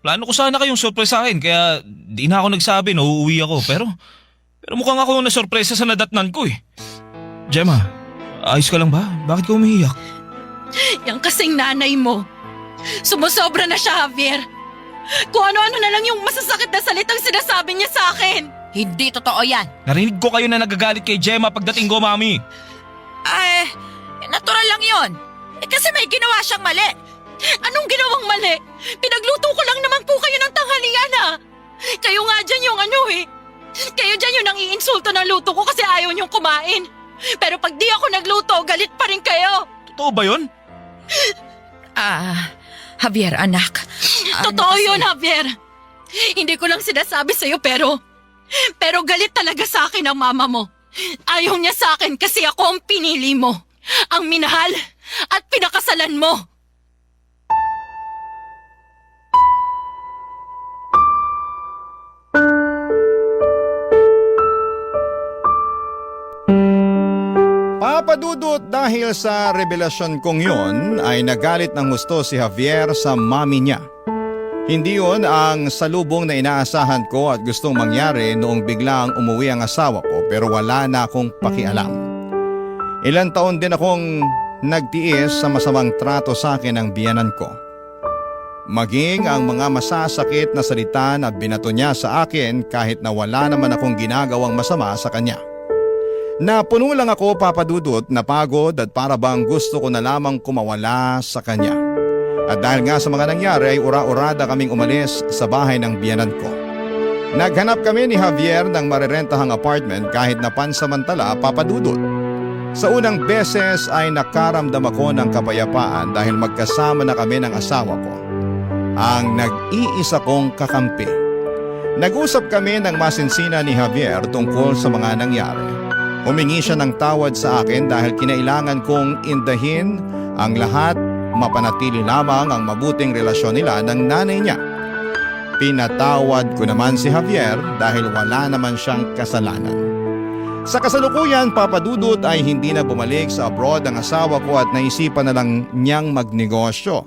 Plano ko sana kayong sorpresahin kaya di na ako nagsabi na uuwi ako pero mukhang ako na sorpresa sa nadatnan ko eh. Gemma, ayos ka lang ba? Bakit ka umiiyak? Yang kasing nanay mo. Sumusobra na siya, Javier. Kung ano-ano na lang yung masasakit na salitang sinasabi niya sa akin. Hindi totoo yan. Narinig ko kayo na nagagalit kay Gemma pagdating ko, Mami. Natural lang yon. Kasi may ginawa siyang mali. Anong ginawang mali? Pinagluto ko lang naman po kayo ng tanghalian ah. Kayo nga dyan yung ano eh. Kayo dyan yung nang-iinsulto ng luto ko kasi ayaw niyong kumain. Pero pag di ako nagluto, galit pa rin kayo. Totoo ba yun? Javier, anak. Totoo yun, Javier. Hindi ko lang sinasabi sa'yo pero galit talaga sa akin ang mama mo. Ayaw niya sa akin kasi ako ang pinili mo. Ang minahal at pinakasalan mo. Papadudot dahil sa revelasyon kong yon ay nagalit ng gusto si Javier sa mami niya. Hindi yon ang salubong na inaasahan ko at gustong mangyari noong biglang umuwi ang asawa ko pero wala na akong pakialam. Ilang taon din akong nagtiis sa masamang trato sa akin ng biyanan ko. Maging ang mga masasakit na salita na binato niya sa akin kahit na wala naman akong ginagawang masama sa kanya. Napuno lang ako, Papadudot, napagod at para bang gusto ko na lamang kumawala sa kanya. At dahil nga sa mga nangyari ay ura-urada kaming umalis sa bahay ng biyanan ko. Naghanap kami ni Javier ng marerentahang apartment kahit na pansamantala, Papadudot. Sa unang beses ay nakaramdam ako ng kapayapaan dahil magkasama na kami ng asawa ko, ang nag-iisa kong kakampi. Nag-usap kami ng masinsina ni Javier tungkol sa mga nangyari. Humingi siya ng tawad sa akin dahil kinailangan kong indahin ang lahat, mapanatili lamang ang mabuting relasyon nila ng nanay niya. Pinatawad ko naman si Javier dahil wala naman siyang kasalanan. Sa kasalukuyan, Papadudot, ay hindi na bumalik sa abroad ang asawa ko at naisipan na lang niyang magnegosyo.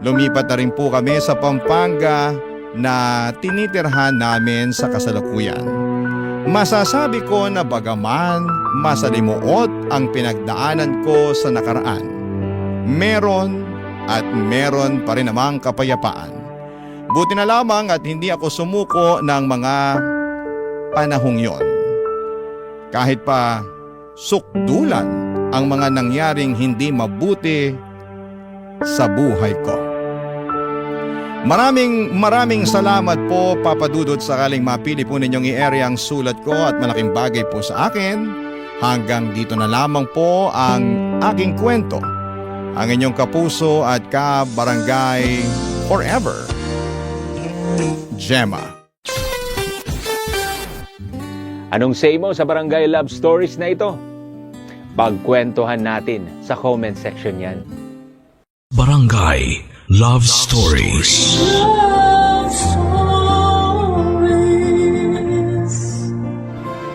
Lumipat na rin po kami sa Pampanga na tinitirhan namin sa kasalukuyan. Masasabi ko na bagaman masalimuot ang pinagdaanan ko sa nakaraan, meron pa rin namang kapayapaan. Buti na lamang at hindi ako sumuko ng mga panahong yon. Kahit pa sukdulan ang mga nangyaring hindi mabuti sa buhay ko. Maraming salamat po, Papadudot, sakaling mapili po ninyong i-area ang sulat ko at malaking bagay po sa akin. Hanggang dito na lamang po ang aking kwento. Ang inyong kapuso at kabarangay forever, Gemma. Anong say mo sa Barangay Love Stories na ito? Pagkwentuhan natin sa comment section yan. Barangay Love Stories.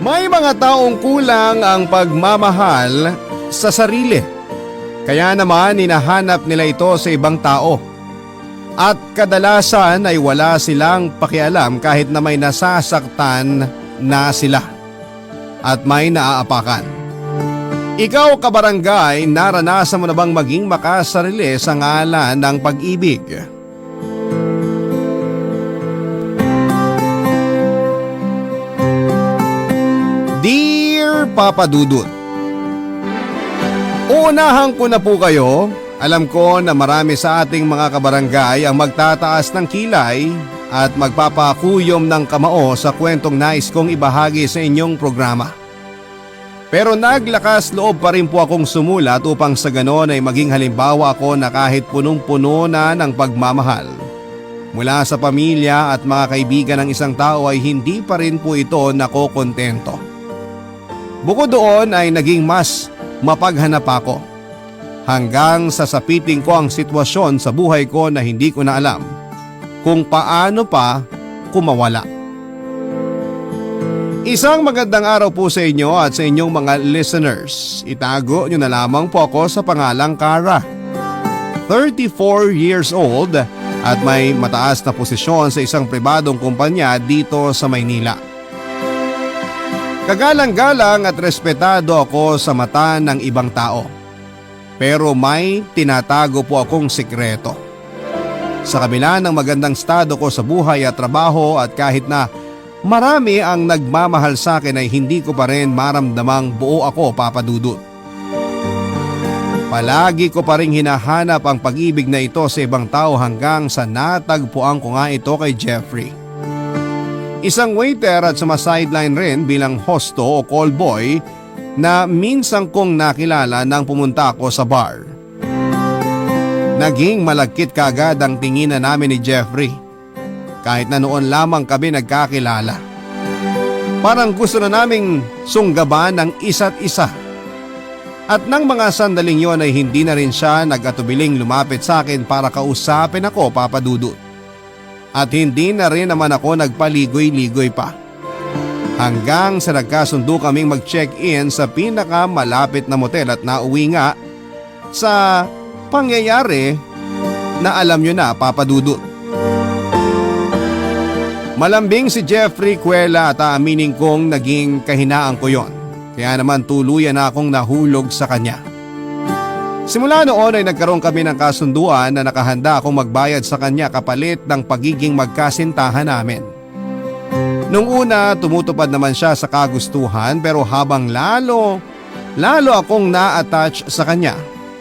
May mga taong kulang ang pagmamahal sa sarili. Kaya naman hinahanap nila ito sa ibang tao. At kadalasan ay wala silang pakialam kahit na may nasasaktan na sila at may naaapakan. Ikaw, kabarangay, naranasan mo na bang maging makasarili sa ngalan ng pag-ibig? Dear Papadudot, uunahan ko na po kayo. Alam ko na marami sa ating mga kabarangay ang magtataas ng kilay at magpapakuyom ng kamao sa kwentong nais kong ibahagi sa inyong programa. Pero naglakas loob pa rin po akong sumulat upang sa ganon ay maging halimbawa ako na kahit punong-puno na ng pagmamahal mula sa pamilya at mga kaibigan ng isang tao ay hindi pa rin po ito nakokontento. Bukod doon ay naging mas mapaghanap ako hanggang sa sapiting ko ang sitwasyon sa buhay ko na hindi ko na alam kung paano pa kumawala. Isang magandang araw po sa inyo at sa inyong mga listeners. Itago nyo na lamang po ako sa pangalang Cara. 34 years old at may mataas na posisyon sa isang pribadong kumpanya dito sa Maynila. Kagalang-galang at respetado ako sa mata ng ibang tao. Pero may tinatago po akong sikreto. Sa kabila ng magandang estado ko sa buhay at trabaho at kahit na marami ang nagmamahal sa akin ay hindi ko pa rin maramdamang buo ako, Papa Dudut. Palagi ko pa rin hinahanap ang pag-ibig na ito sa ibang tao hanggang sa natagpuan ko nga ito kay Jeffrey. Isang waiter at sumasideline rin bilang hosto o call boy na minsan kong nakilala nang pumunta ako sa bar. Naging malagkit kaagad ang tinginan namin ni Jeffrey. Kahit na noon lamang kami nagkakilala. Parang gusto na naming sunggaban ng isa't isa. At nang mga sandaling yon ay hindi na rin siya nag-atubiling lumapit sa akin para kausapin ako, Papa Dudut. At hindi na rin naman ako nagpaligoy-ligoy pa. Hanggang sa nagkasundo kaming mag-check-in sa pinakamalapit na motel at nauwi nga sa pangyayari na alam nyo na, Papa Dudut. Malambing si Jeffrey Cuela at aaminin kong naging kahinaan ko yon. Kaya naman tuluyan na akong nahulog sa kanya. Simula noon ay nagkaroon kami ng kasunduan na nakahanda akong magbayad sa kanya kapalit ng pagiging magkasintahan namin. Nung una tumutupad naman siya sa kagustuhan pero habang lalo akong na-attach sa kanya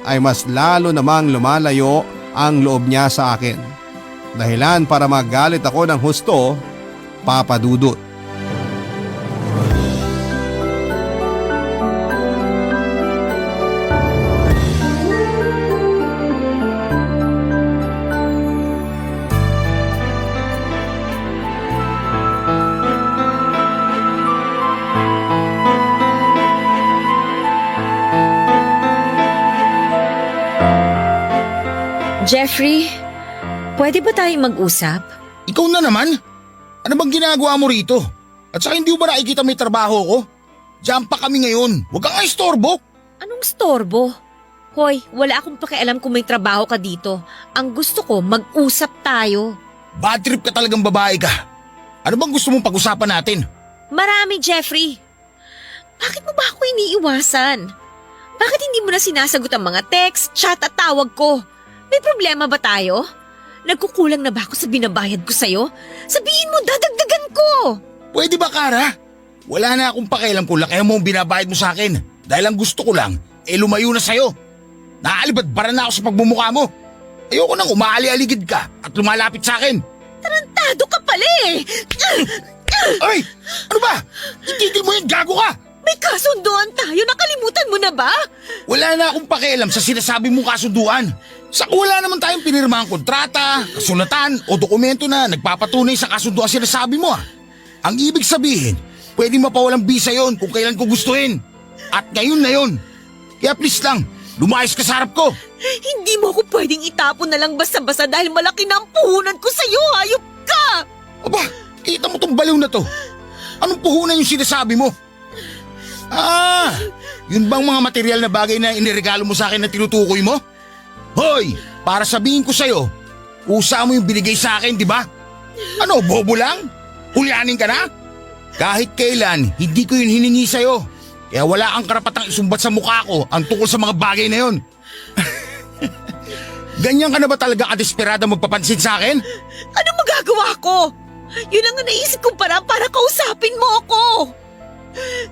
ay mas lalo namang lumalayo ang loob niya sa akin. Dahilan para magalit ako ng husto, Papa Dudut. Jeffrey, pwede ba tayong mag-usap? Ikaw na naman? Ano bang ginagawa mo rito? At saka hindi mo ba nakikita may trabaho ko? Diyan pa kami ngayon. Huwag kang istorbo. Anong storbo? Hoy, wala akong pakialam kung may trabaho ka dito. Ang gusto ko, mag-usap tayo. Bad trip ka talagang babae ka. Ano bang gusto mong pag-usapan natin? Marami, Jeffrey. Bakit mo ba ako iniiwasan? Bakit hindi mo na sinasagot ang mga text, chat at tawag ko? May problema ba tayo? Nagkukulang na ba ako sa binabayad ko sa'yo? Sabihin mo, dadagdagan ko! Pwede ba, Cara? Wala na akong pakialam kung lakihan mo ang binabayad mo sa akin. Dahil ang gusto ko lang, lumayo na sa'yo. Naaalibad-bara na ako sa pagmumukha mo. Ayoko nang umaali-aligid ka at lumalapit sa akin. Tarantado ka pala eh! Ay! Ano ba? Itigil mo yun, gago ka! May kasunduan tayo, nakalimutan mo na ba? Wala na akong pakialam sa sinasabi mong kasunduan. Saka wala naman tayong pinirmahang kontrata, kasulatan o dokumento na nagpapatunay sa kasunduan sinasabi mo ah. Ang ibig sabihin, pwede mapawalang bisa yon kung kailan ko gustuhin. At ngayon na yon. Kaya please lang, lumayas ka sa harap ko. Hindi mo ako pwedeng itapon na lang basta-basta dahil malaki na ang puhunan ko sa'yo, hayop ka! Aba, kita mo tong baliw na to. Anong puhunan yung sinasabi mo? Ah, yun bang mga material na bagay na iniregalo mo sa akin na tinutukoy mo? Hoy, para sabihin ko sa'yo, kusa mo yung binigay sa akin, di ba? Ano, bobo lang? Hulyanin ka na? Kahit kailan, hindi ko yun hiningi sa'yo. Kaya wala kang karapatang isumbat sa mukha ko ang tungkol sa mga bagay na yun. Ganyan ka na ba talaga kadesperada magpapansin sa akin? Ano magagawa ko? Yun ang naisip kong parang para kausapin mo ako.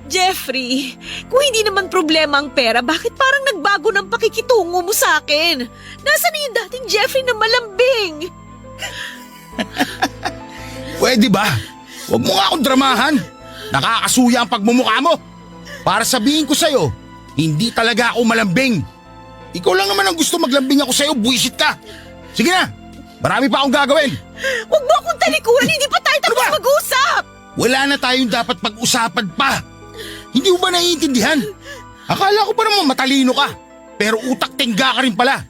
Jeffrey, kung hindi naman problema ang pera, bakit parang nagbago ng pakikitungo mo sa akin? Nasaan na yung dating Jeffrey na malambing? Pwede ba? Huwag mo nga akong dramahan. Nakakasuya ang pagmumukha mo. Para sabihin ko sa'yo, hindi talaga ako malambing. Ikaw lang naman ang gusto maglambing ako sa'yo, buwisit ka. Sige na, marami pa akong gagawin. Huwag mo akong talikuran, hindi pa tayo tapos ba? mag-usap! Wala na tayong dapat pag-usapan pa. Hindi mo ba naiintindihan? Akala ko pa naman matalino ka, pero utak tingga ka rin pala.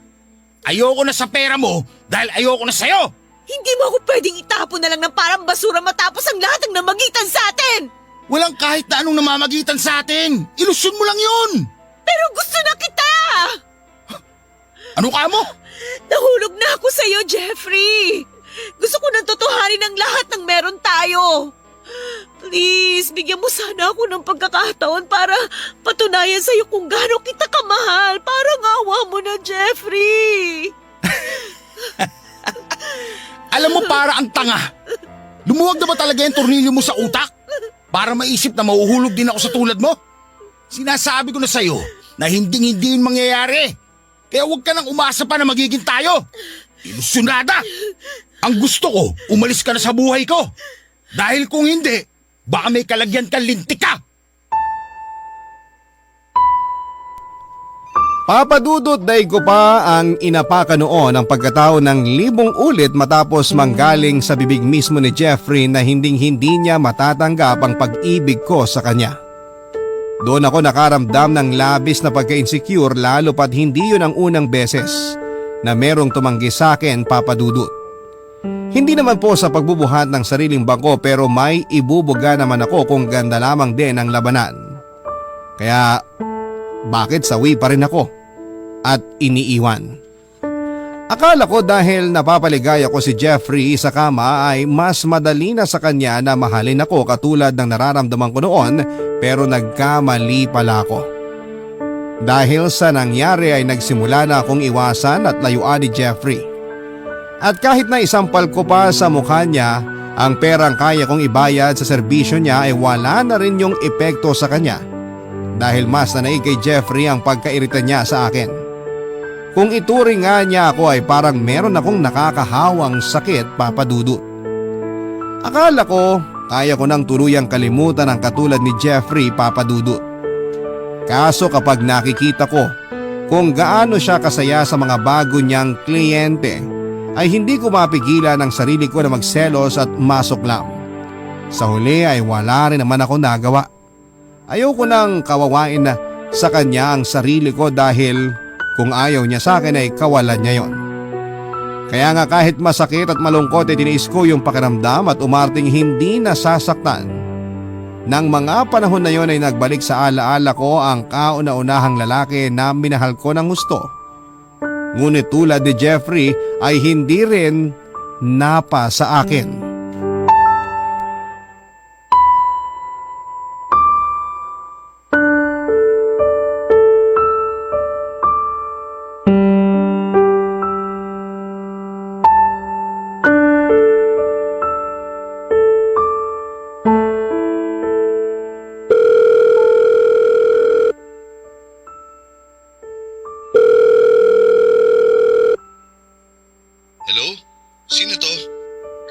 Ayoko na sa pera mo dahil ayoko na sa'yo. Hindi mo ako pwedeng itapon na lang ng parang basura matapos ang lahat ng namagitan sa atin! Walang kahit na anong namamagitan sa atin. Ilusyon mo lang yun. Pero gusto na kita! Ano ka mo? Nahulog na ako sa'yo, Jeffrey! Gusto ko nang tutuhanin ang lahat ng meron tayo. Please, bigyan mo sana ako ng pagkakataon para patunayan sa'yo kung gaano kita kamahal. Parang awa mo na, Jeffrey! Alam mo, para ang tanga. Lumuwag na ba talaga yung tornilyo mo sa utak? Para maisip na mahuhulog din ako sa tulad mo? Sinasabi ko na sa'yo na hindi yun mangyayari. Kaya huwag ka nang umasa pa na magiging tayo. Ilusyonada! Ang gusto ko, umalis ka na sa buhay ko. Dahil kung hindi, baka may kalagyan kang lintik ka. Papadudot daig ko pa ang inapaka noon ang pagkatao ng 1,000 ulit matapos manggaling sa bibig mismo ni Jeffrey na hindi niya matatanggap ang pag-ibig ko sa kanya. Doon ako nakaramdam ng labis na pagka-insecure lalo pat hindi yun ang unang beses na merong tumanggi sa akin, Papadudot. Hindi naman po sa pagbubuhat ng sariling bangko pero may ibubuga naman ako kung ganda lamang din ang labanan. Kaya bakit sawi pa rin ako at iniiwan? Akala ko dahil napapaligaya ko si Jeffrey sa kama ay mas madali na sa kanya na mahalin ako katulad ng nararamdaman ko noon pero nagkamali pala ako. Dahil sa nangyari ay nagsimula na akong iwasan at layuan ni Jeffrey. At kahit na isampal ko pa sa mukha niya ang perang kaya kong ibayad sa serbisyo niya ay wala na rin yung epekto sa kanya. Dahil mas nanaig kay Jeffrey ang pagkairita niya sa akin. Kung ituring nga niya ako ay parang meron akong nakakahawang sakit, Papadudot. Akala ko kaya ko nang tuluyang kalimutan ang katulad ni Jeffrey, Papadudot. Kaso kapag nakikita ko kung gaano siya kasaya sa mga bago niyang kliyente ay hindi ko mapigilan ang sarili ko na magselos at masuklam. Sa huli ay wala rin naman ako nagawa. Ayoko nang kawawain na sa kanya ang sarili ko dahil kung ayaw niya sa akin ay kawalan niya yon. Kaya nga kahit masakit at malungkot ay tiniis ko yung pakiramdam at umarting hindi nasasaktan. Nang mga panahon na yon ay nagbalik sa alaala ko ang kauna-unahang lalaki na minahal ko ng gusto. Ngunit tulad ni Jeffrey ay hindi rin napa sa akin. Hello? Sino to?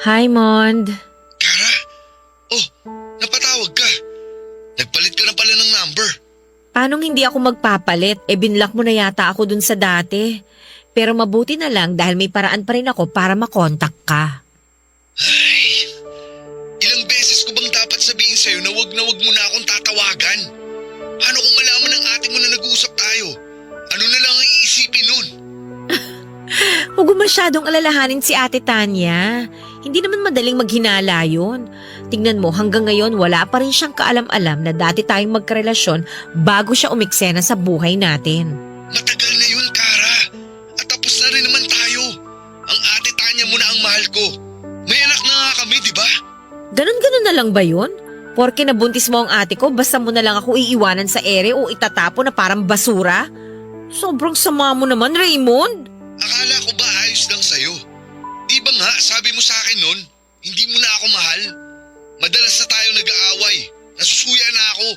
Hi, Mond. Kara? Oh, napatawag ka. Nagpalit ka na pala ng number. Paanong hindi ako magpapalit? Binlock mo na yata ako dun sa dati. Pero mabuti na lang dahil may paraan pa rin ako para makontak ka. Ay, ilang beses ko bang dapat sabihin sa'yo na wag mo na akong tatawagan? Paano kung malaman ng ate mo na nag-uusap tayo? Ano na lang ang iisipin nun? Huwag mo masyadong alalahanin si Ate Tanya. Hindi naman madaling maghinala yun. Tingnan mo, hanggang ngayon wala pa rin siyang kaalam-alam na dati tayong magkarelasyon bago siya umiksena sa buhay natin. Matagal na yun, Kara. At tapos na rin naman tayo. Ang ate Tanya mo na ang mahal ko. May anak na nga kami, di ba? Ganon-ganon na lang ba yun? Porke nabuntis mo ang ate ko, basta mo na lang ako iiwanan sa ere o itatapo na parang basura? Sobrang sama mo naman, Raymond. Akala ko ba ayos lang sa'yo? Di ba nga sabi mo sa akin nun, hindi mo na ako mahal? Madalas na tayo nag-aaway. Nasusuya na ako.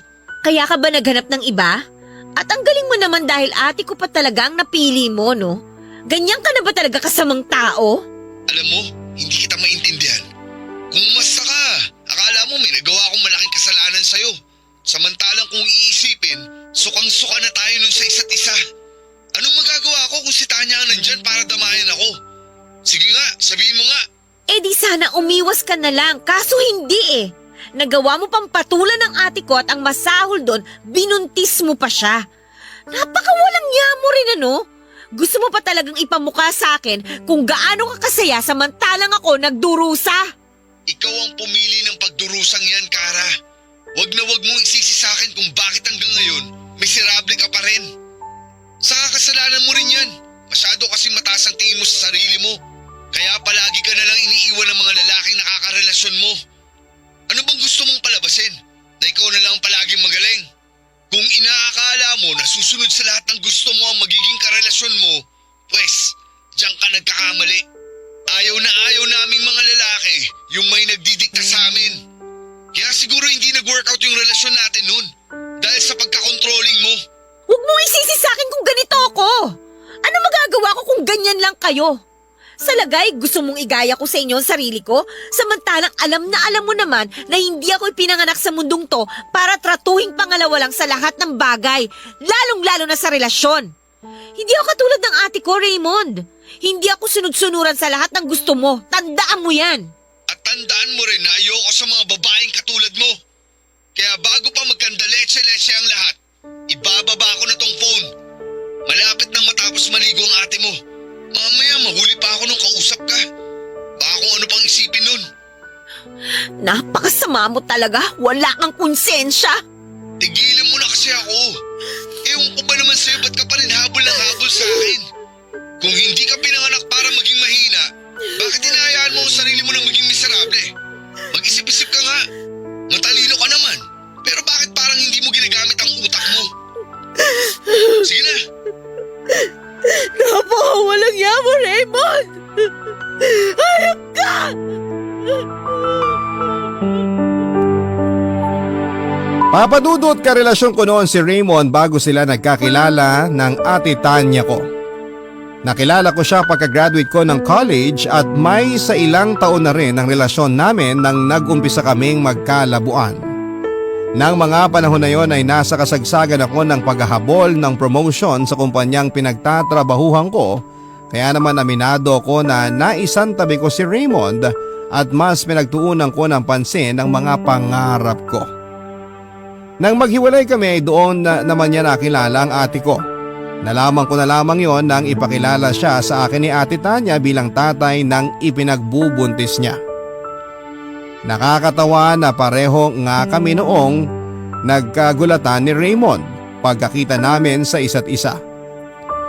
Kaya ka ba naghanap ng iba? At ang galing mo naman dahil ate ko pa talaga ang napili mo, no? Ganyan ka na ba talaga kasamang tao? Alam mo, hindi kita maintindihan. Kung umasta ka, akala mo may nagawa akong malaking kasalanan sa'yo. Samantalang kung iisipin, sukang-suka na tayo nun sa isa't isa. Anong magagawa ko kung si Tanya ang nandyan para damayan ako? Sige nga, sabihin mo nga. Eh di sana umiwas ka na lang, kaso hindi eh. Nagawa mo pang patulan ng ate ko at ang masahol doon, binuntis mo pa siya. Napakawalang niya mo rin ano? Gusto mo pa talagang ipamukha sa akin kung gaano ka kasaya samantalang ako nagdurusa? Ikaw ang pumili ng pagdurusang yan, Kara. Wag na wag mong isisi sa akin kung bakit hanggang ngayon, miserable ka pa rin. Saka kasalanan mo rin yan. Masyado kasing mataas ang tingin mo sa sarili mo. Kaya palagi ka na lang iniiwan ng mga lalaking nakakarelasyon mo. Ano bang gusto mong palabasin? Na ikaw na lang palaging magaling? Kung inaakala mo na susunod sa lahat ng gusto mo ang magiging karelasyon mo, pwes, diyan ka nagkakamali. Ayaw na ayaw naming mga lalaki yung may nagdidikta sa amin. Kaya siguro hindi nag-workout yung relasyon natin nun dahil sa pagkakontrolling mo. Huwag mo isisi sa akin kung ganito ako. Ano magagawa ko kung ganyan lang kayo? Sa lagay, gusto mong igaya ko sa inyo ang sarili ko? Samantalang alam na alam mo naman na hindi ako ipinanganak sa mundong to para tratuhing pangalawa lang sa lahat ng bagay, lalong-lalo na sa relasyon. Hindi ako katulad ng ate ko, Raymond. Hindi ako sunod-sunuran sa lahat ng gusto mo. Tandaan mo yan. At tandaan mo rin na ayoko sa mga babaeng katulad mo. Kaya bago pa magkandaletse-letse ang lahat, ibababa ko na tong phone. Malapit nang matapos maligo ang ate mo. Mamaya mahuli pa ako nung kausap ka. Baka kung ano pang isipin nun. Napakasama mo talaga. Wala kang konsensya. Tigilan mo na kasi ako. Ewan ko ba naman sa'yo ba't ka pa rin habol ng habol sa akin? Kung hindi ka pinanganak para maging mahina, bakit hinahayaan mo ang sarili mo na maging miserable? Mag-isip-isip ka nga. Matalino ka naman. Pero bakit parang hindi mo ginagamit ang utak mo? Sige na. Napakawalang niya mo, Raymond! Hayop ka! Papadudot karelasyon ko noon si Raymond bago sila nagkakilala ng ate Tanya ko. Nakilala ko siya pagka-graduate ko ng college at may sa ilang taon na rin ang relasyon namin nang nag-umpisa kaming magkalabuan. Nang mga panahon na yon ay nasa kasagsagan ako ng paghahabol ng promotion sa kumpanyang pinagtatrabahuhan ko, kaya naman aminado ko na naisantabi ko si Raymond at mas pinagtuunan ko ng pansin ang mga pangarap ko. Nang maghiwalay kami ay doon naman niya nakilala ang ate ko. Nalaman ko na lamang yon nang ipakilala siya sa akin ni ate Tanya bilang tatay ng ipinagbubuntis niya. Nakakatawa na pareho nga kami noong nagkagulatan ni Raymond pagkakita namin sa isa't isa.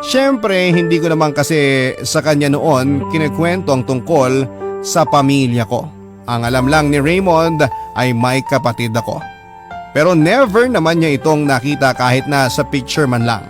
Siyempre hindi ko naman kasi sa kanya noon kinikwento ang tungkol sa pamilya ko. Ang alam lang ni Raymond ay may kapatid ako. Pero never naman niya itong nakita kahit na sa picture man lang.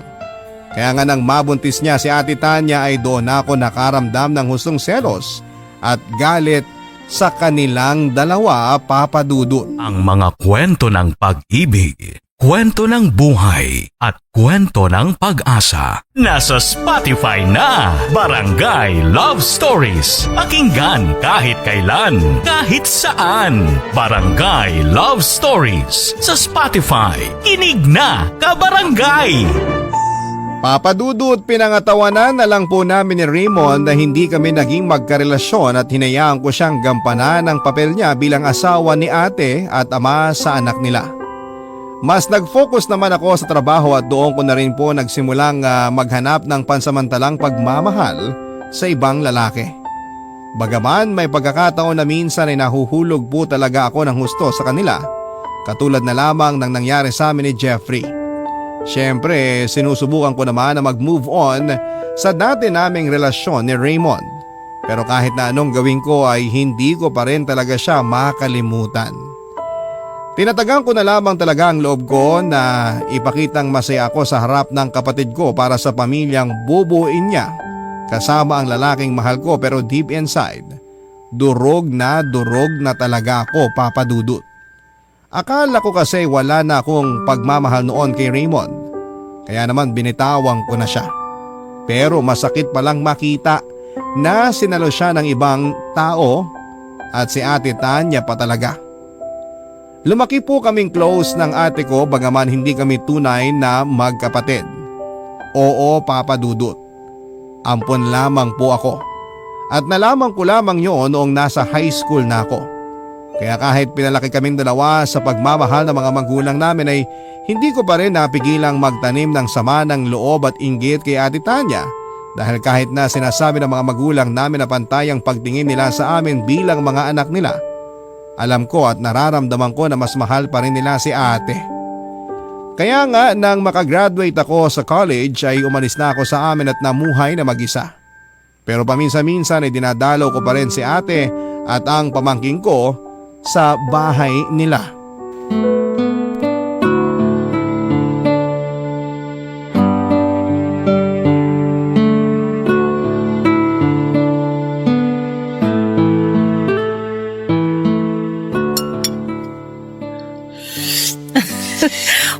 Kaya nga nang mabuntis niya si ate Tanya ay doon ako nakaramdam ng hustong selos at galit sa kanilang dalawa, Papa Dudut. Ang mga kwento ng pag-ibig, kwento ng buhay at kwento ng pag-asa. Nasa Spotify na, Barangay Love Stories. Pakinggan kahit kailan, kahit saan. Barangay Love Stories sa Spotify. Kinig na, kabarangay! Papa Dudut, pinangatawanan na lang po namin ni Raymond na hindi kami naging magkarelasyon at hinayaan ko siyang gampanan ang papel niya bilang asawa ni ate at ama sa anak nila. Mas nag-focus naman ako sa trabaho at doon ko na rin po nagsimulang maghanap ng pansamantalang pagmamahal sa ibang lalaki. Bagaman may pagkakataon na minsan ay nahuhulog po talaga ako ng husto sa kanila, katulad na lamang ng nangyari sa amin ni Jeffrey. Siyempre, sinusubukan ko naman na mag-move on sa dati naming relasyon ni Raymond. Pero kahit na anong gawin ko ay hindi ko pa rin talaga siya makalimutan. Tinatagang ko na lamang talaga ang loob ko na ipakitang masaya ako sa harap ng kapatid ko para sa pamilyang bubuin niya kasama ang lalaking mahal ko, pero deep inside, durog na talaga ako, Papa Dudut. Akala ko kasi wala na akong pagmamahal noon kay Raymond, kaya naman binitawan ko na siya. Pero masakit palang makita na sinalo siya ng ibang tao at si ate Tanya pa talaga. Lumaki po kaming close ng ate ko bagaman hindi kami tunay na magkapatid. Oo, Papa Dudut. Ampon lamang po ako. At nalaman ko lamang yon noong nasa high school na ako. Kaya kahit pinalaki kaming dalawa sa pagmamahal ng mga magulang namin ay hindi ko pa rin napigilang magtanim ng sama ng loob at inggit kay Ate Tanya. Dahil kahit na sinasabi ng mga magulang namin na pantay ang pagtingin nila sa amin bilang mga anak nila, alam ko at nararamdaman ko na mas mahal pa rin nila si ate. Kaya nga nang makagraduate ako sa college ay umalis na ako sa amin at namuhay na mag-isa. Pero paminsan-minsan ay dinadalaw ko pa rin si ate at ang pamangking ko sa bahay nila.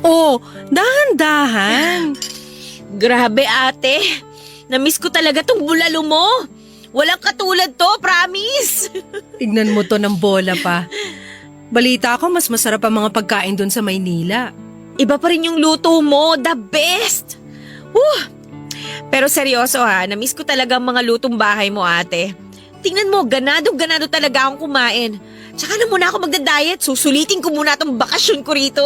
Oh, dahan-dahan. Grabe ate. Namiss ko talaga tong bulalo mo. Walang katulad to, promise. Tignan mo to ng bola pa. Balita ko mas masarap ang mga pagkain doon sa Maynila. Iba pa rin yung luto mo, the best. Pero seryoso ha, namiss ko talaga ang mga lutong bahay mo ate. Tingnan mo, ganado-ganado talaga akong kumain. Tsaka na muna ako magda-diet, susulitin ko muna tong bakasyon ko rito.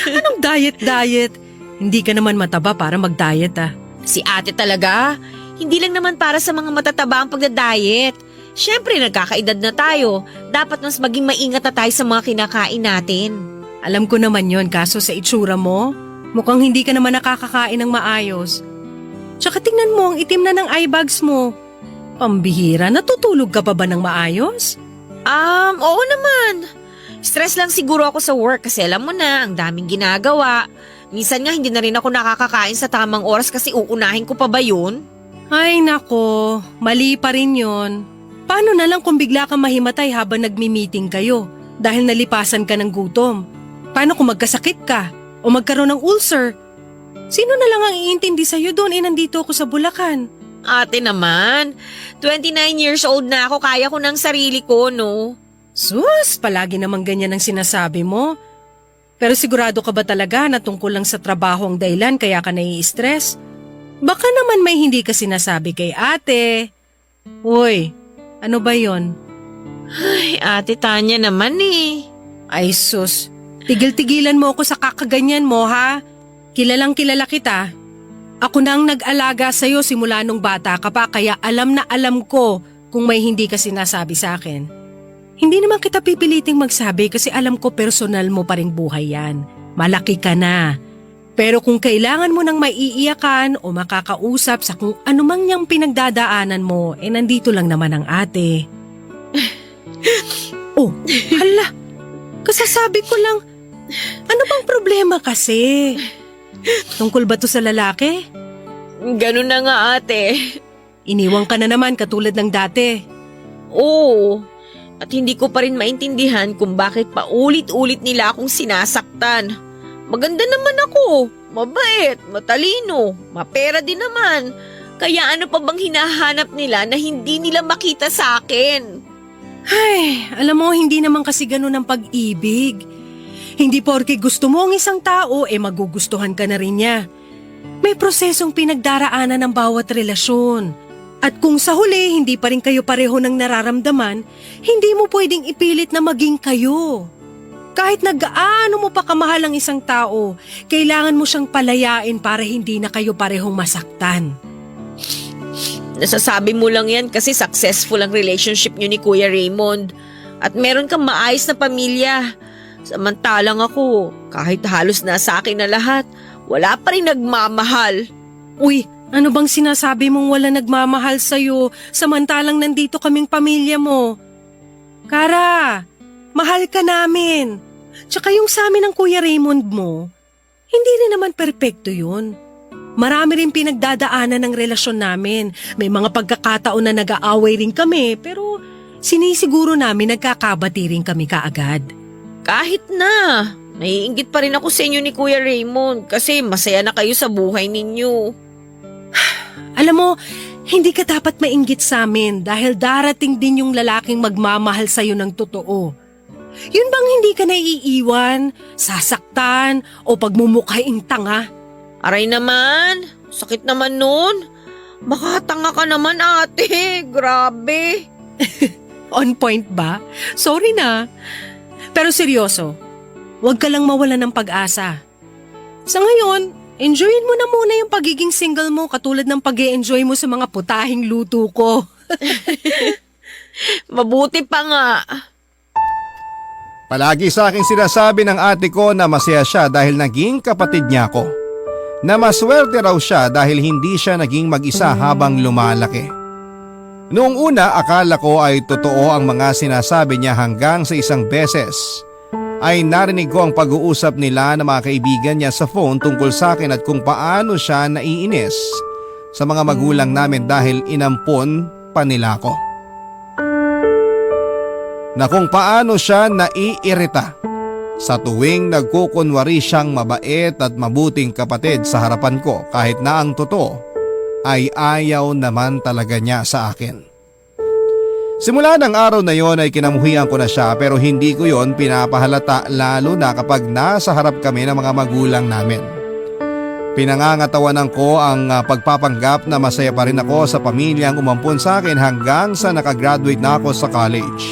Anong diet? Hindi ka naman mataba para mag-diet ah. Si ate talaga, hindi lang naman para sa mga matataba ang pagda-diet. Siyempre nagkakaedad na tayo, dapat mas maging maingat na tayo sa mga kinakain natin. Alam ko naman yon, kaso sa itsura mo, mukhang hindi ka naman nakakakain ng maayos. Tsaka tingnan mo ang itim na ng eye bags mo. Pambihira, natutulog ka pa ba ng maayos? Oo naman. Stress lang siguro ako sa work kasi alam mo na, ang daming ginagawa. Minsan nga hindi na rin ako nakakakain sa tamang oras kasi uunahin ko pa ba yun? Ay nako, mali pa rin yon. Paano na lang kung bigla kang mahimatay habang nagmi-meeting kayo dahil nalipasan ka ng gutom? Paano kung magkasakit ka o magkaroon ng ulcer? Sino na lang ang iintindi sa'yo doon nandito ako sa Bulacan? Ate naman, 29 years old na ako, kaya ko ng sarili ko, no? Sus, palagi naman ganyan ang sinasabi mo. Pero sigurado ka ba talaga na tungkol lang sa trabaho ang dahilan kaya ka nai-stress? Baka naman may hindi ka sinasabi kay ate. Uy, ano ba yon? Ay, Ate Tanya naman eh. Ay sus, tigil-tigilan mo ako sa kakaganyan mo ha. Kilalang kilala kita. Ako na ang nag-alaga sa'yo simula nung bata ka pa kaya alam na alam ko kung may hindi ka sinasabi sa akin. Hindi naman kita pipiliting magsabi kasi alam ko personal mo pa ring buhay yan. Malaki ka na. Pero kung kailangan mo ng maiiyakan o makakausap sa kung anumang niyang pinagdadaanan mo, nandito lang naman ang ate. Oh, hala. Kasasabi ko lang, ano bang problema kasi? Tungkol ba to sa lalaki? Ganun na nga ate. Iniwang ka na naman katulad ng dati. Oo. At hindi ko pa rin maintindihan kung bakit paulit-ulit nila akong sinasaktan. Maganda naman ako, mabait, matalino, mapera din naman. Kaya ano pa bang hinahanap nila na hindi nila makita sa akin? Ay, alam mo, hindi naman kasi ganun ang pag-ibig. Hindi porke gusto mo ang isang tao, magugustuhan ka na rin niya. May prosesong pinagdaraanan ng bawat relasyon. At kung sa huli hindi pa rin kayo pareho ng nararamdaman, hindi mo pwedeng ipilit na maging kayo. Kahit nag-aano mo pa kamahal ang isang tao, kailangan mo siyang palayain para hindi na kayo parehong masaktan. Nasasabi mo lang yan kasi successful ang relationship niyo ni Kuya Raymond. At meron kang maayos na pamilya. Samantalang ako, kahit halos nasa akin na lahat, wala pa rin nagmamahal. Uy, ano bang sinasabi mong wala nagmamahal sa'yo samantalang nandito kaming pamilya mo? Kara, mahal ka namin. Tsaka yung sa amin ng Kuya Raymond mo, hindi rin naman perpekto yun. Marami rin pinagdadaanan ng relasyon namin. May mga pagkakataon na nag-aaway rin kami pero sinisiguro namin nagkakabati rin kami kaagad. Kahit na, naiinggit pa rin ako sa inyo ni Kuya Raymond kasi masaya na kayo sa buhay ninyo. Alam mo, hindi ka dapat mainggit sa amin dahil darating din yung lalaking magmamahal sa'yo ng totoo. Yun bang hindi ka naiiwan, sasaktan o pagmumukhaing tanga? Aray naman, sakit naman nun. Baka tanga ka naman ate, grabe. On point ba? Sorry na. Pero seryoso, huwag ka lang mawalan ng pag-asa. Sa ngayon, enjoyin mo na muna yung pagiging single mo katulad ng pag-e-enjoy mo sa mga putahing luto ko. Mabuti pa nga. Palagi sa akin sinasabi ng ate ko na masaya siya dahil naging kapatid niya ako. Na maswerte raw siya dahil hindi siya naging mag-isa habang lumalaki. Noong una akala ko ay totoo ang mga sinasabi niya hanggang sa isang beses ay narinig ko ang pag-uusap nila ng mga kaibigan niya sa phone tungkol sa akin at kung paano siya naiinis sa mga magulang namin dahil inampon pa nila ako. Na kung paano siya naiirita sa tuwing nagkukunwari siyang mabait at mabuting kapatid sa harapan ko kahit na ang totoo ay ayaw naman talaga niya sa akin. Simula ng araw na yon ay kinamuhian ko na siya pero hindi ko yon pinapahalata lalo na kapag nasa harap kami ng mga magulang namin. Pinangangatawanan ko ang pagpapanggap na masaya pa rin ako sa pamilyang umampon sa akin hanggang sa nakagraduate na ako sa college.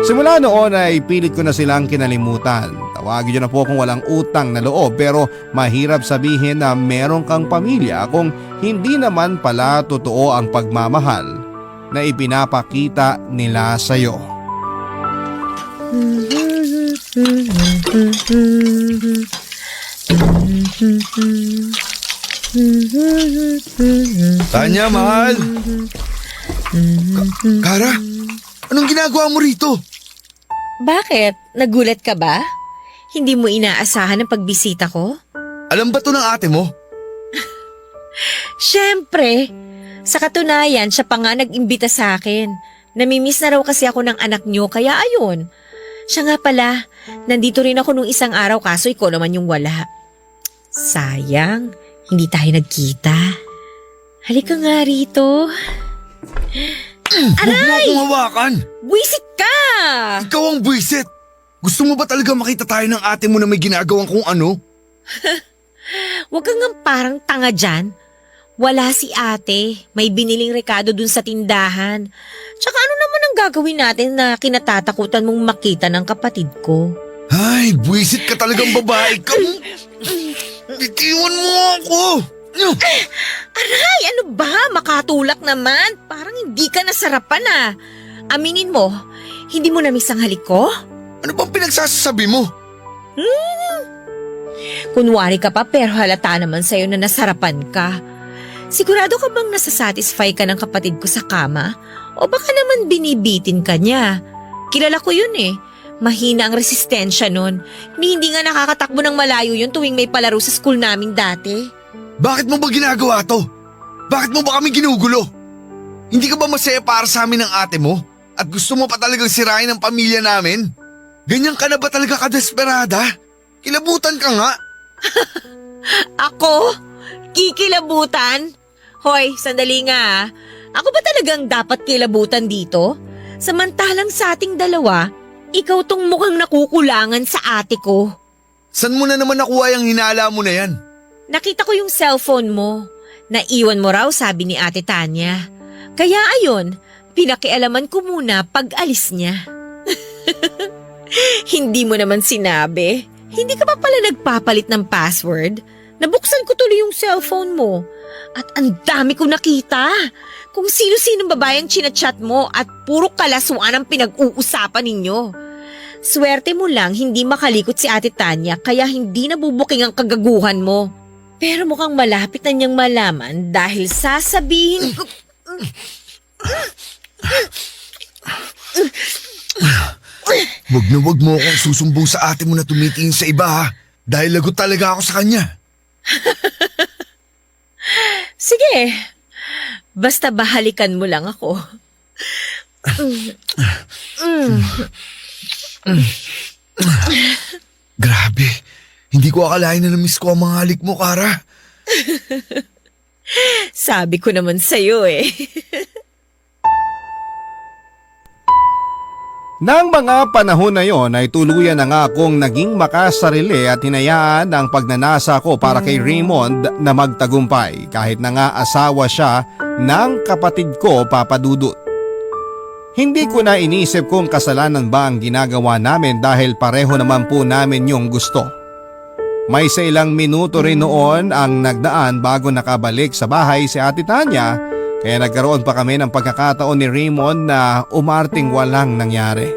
Simula noon ay pilit ko na silang kinalimutan. Tawagin niyo na po kung walang utang na loob pero mahirap sabihin na meron kang pamilya kung hindi naman pala totoo ang pagmamahal na ipinapakita nila sa'yo. Tanya, mahal! Kara, anong ginagawa mo rito? Bakit? Nagulat ka ba? Hindi mo inaasahan ang pagbisita ko? Alam ba to ng ate mo? Siyempre. Sa katunayan, siya pa nga nag-imbita sa akin. Namimiss na raw kasi ako ng anak niyo, kaya ayun. Siya nga pala, nandito rin ako nung isang araw kaso ikaw naman yung wala. Sayang, hindi tayo nagkita. Halika nga rito. Huwag mo akong hawakan! Buwisit ka! Ikaw ang buwisit! Gusto mo ba talaga makita tayo ng ate mo na may ginagawang kung ano? Huwag kang nga parang tanga dyan. Wala si ate. May biniling rekado dun sa tindahan. Tsaka ano naman ang gagawin natin na kinatatakutan mong makita ng kapatid ko? Ay, buwisit ka talagang babae ka. Bitiwan mo ako! Aray, ano ba? Makatulak naman. Parang hindi ka nasarapan ah. Aminin mo, hindi mo na-miss ang halik ko? Ano bang pinagsasabi mo? Kunwari ka pa pero halata naman sa'yo na nasarapan ka. Sigurado ka bang nasasatisfy ka ng kapatid ko sa kama? O baka naman binibitin ka niya? Kilala ko yun eh. Mahina ang resistensya nun. Hindi nga nakakatakbo ng malayo yun tuwing may palaro sa school namin dati. Bakit mo ba ginagawa to? Bakit mo ba kami ginugulo? Hindi ka ba masaya para sa amin ng ate mo? At gusto mo pa talagang sirain ang pamilya namin? Ganyan ka na ba talaga kadesperada? Kilabutan ka nga. Ako? Kikilabutan? Hoy, sandali nga ah. Ako ba talagang dapat kilabutan dito? Samantalang sa ating dalawa, ikaw tong mukhang nakukulangan sa ate ko. San mo na naman nakuha yung hinala mo na yan? Nakita ko yung cellphone mo. Naiwan mo raw, sabi ni Ate Tanya. Kaya ayon, pinakialaman ko muna pag alis niya. Hindi mo naman sinabi. Hindi ka pa pala nagpapalit ng password? Nabuksan ko tuloy yung cellphone mo. At ang dami ko nakita. Kung sino-sinong babaeng chinachat mo at puro kalasuan ang pinag-uusapan ninyo. Swerte mo lang hindi makalikot si Ate Tanya kaya hindi nabubuking ang kagaguhan mo. Pero mukhang malapit na niyang malaman dahil sasabihin ko... Wag mo akong susumbong sa ate mo na tumitingin sa iba ha. Dahil lagot talaga ako sa kanya. Sige, basta bahalikan mo lang ako. Grabe, hindi ko akalain na na-miss ko ang mga halik mo, Kara. Sabi ko naman sa'yo eh. Nang mga panahon na yon ay tuluyan na nga akong naging makasarili at hinayaan ang pagnanasa ko para kay Raymond na magtagumpay kahit na nga asawa siya ng kapatid ko, Papa Dudut. Hindi ko na inisip kung kasalanan ba ang ginagawa namin dahil pareho naman po namin yung gusto. May sa ilang minuto rin noon ang nagdaan bago nakabalik sa bahay si Ate Tanya, kaya nagkaroon pa kami ng pagkakataon ni Raymond na umarting walang nangyari.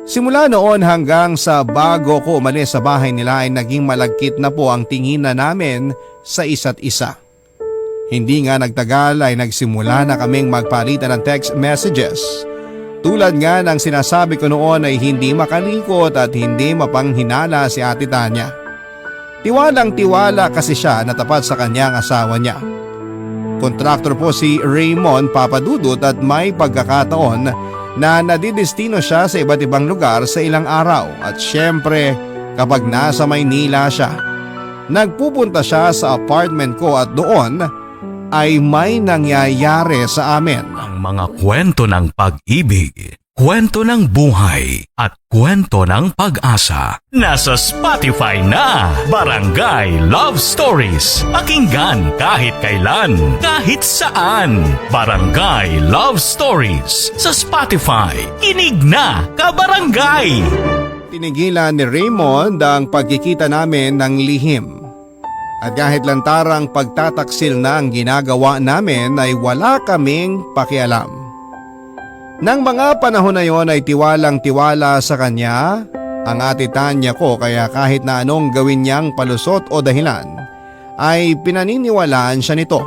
Simula noon hanggang sa bago ko umalis sa bahay nila ay naging malagkit na po ang tingin na namin sa isa't isa. Hindi nga nagtagal ay nagsimula na kaming magpalitan ng text messages. Tulad nga ng sinasabi ko noon ay hindi makalikot at hindi mapanghinala si Ate Tanya. Tiwalang tiwala kasi siya na tapat sa kanyang asawa niya. Kontraktor po si Raymond, Papa Dudut, at may pagkakataon na nadidestino siya sa iba't ibang lugar sa ilang araw at syempre kapag nasa Maynila siya. Nagpupunta siya sa apartment ko at doon ay may nangyayari sa amin. Ang mga kwento ng pag-ibig, kwento ng buhay at kwento ng pag-asa. Nasa Spotify na, Barangay Love Stories. Pakinggan kahit kailan, kahit saan. Barangay Love Stories sa Spotify. Kinig na, kabarangay! Tinigilan ni Raymond ang pagkikita namin ng lihim. At kahit lantarang pagtataksil na ang ginagawa namin ay wala kaming pakialam. Nang mga panahon na yon ay tiwalang tiwala sa kanya ang Ate Tanya ko, kaya kahit na anong gawin niyang palusot o dahilan ay pinaniniwalaan siya nito.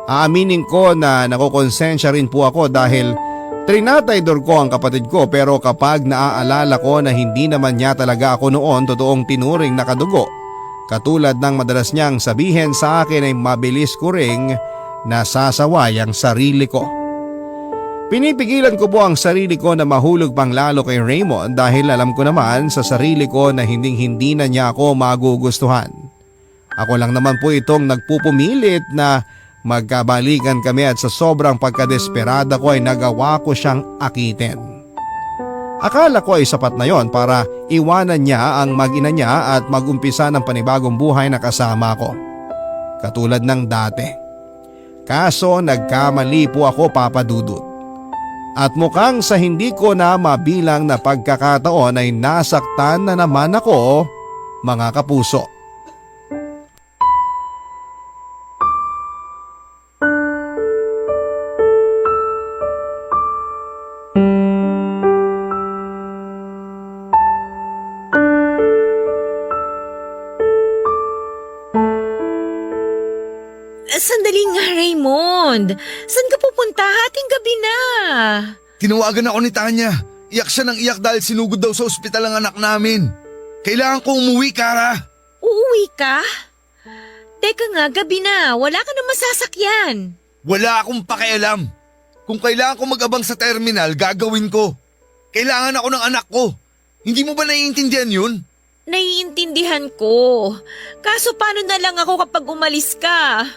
Aaminin ko na nakukonsensya rin po ako dahil trinataydor ko ang kapatid ko, pero kapag naaalala ko na hindi naman niya talaga ako noon totoong tinuring na kadugo, katulad ng madalas niyang sabihin sa akin, ay mabilis ko ring nasasaway ang sarili ko. Pinipigilan ko po ang sarili ko na mahulog pang lalo kay Raymond dahil alam ko naman sa sarili ko na hindi na niya ako magugustuhan. Ako lang naman po itong nagpupumilit na magkabalikan kami at sa sobrang pagkadesperada ko ay nagawa ko siyang akitin. Akala ko ay sapat na yon para iwanan niya ang mag-ina niya at mag-umpisa ng panibagong buhay na kasama ko. Katulad ng dati. Kaso nagkamali po ako, Papa Dudut. At mukhang sa hindi ko na mabilang na pagkakataon ay nasaktan na naman ako, mga kapuso. Sandali nga, Raymond. Saan ka pupunta? Hating gabi na. Tinawagan ako ni Tanya. Iyak siya ng iyak dahil sinugod daw sa ospital ang anak namin. Kailangan ko umuwi, Kara. Uuwi ka? Teka nga, gabi na. Wala ka na masasakyan. Wala akong pakialam. Kung kailangan ko mag-abang sa terminal, gagawin ko. Kailangan ako ng anak ko. Hindi mo ba naiintindihan yun? Naiintindihan ko. Kaso paano na lang ako kapag umalis ka?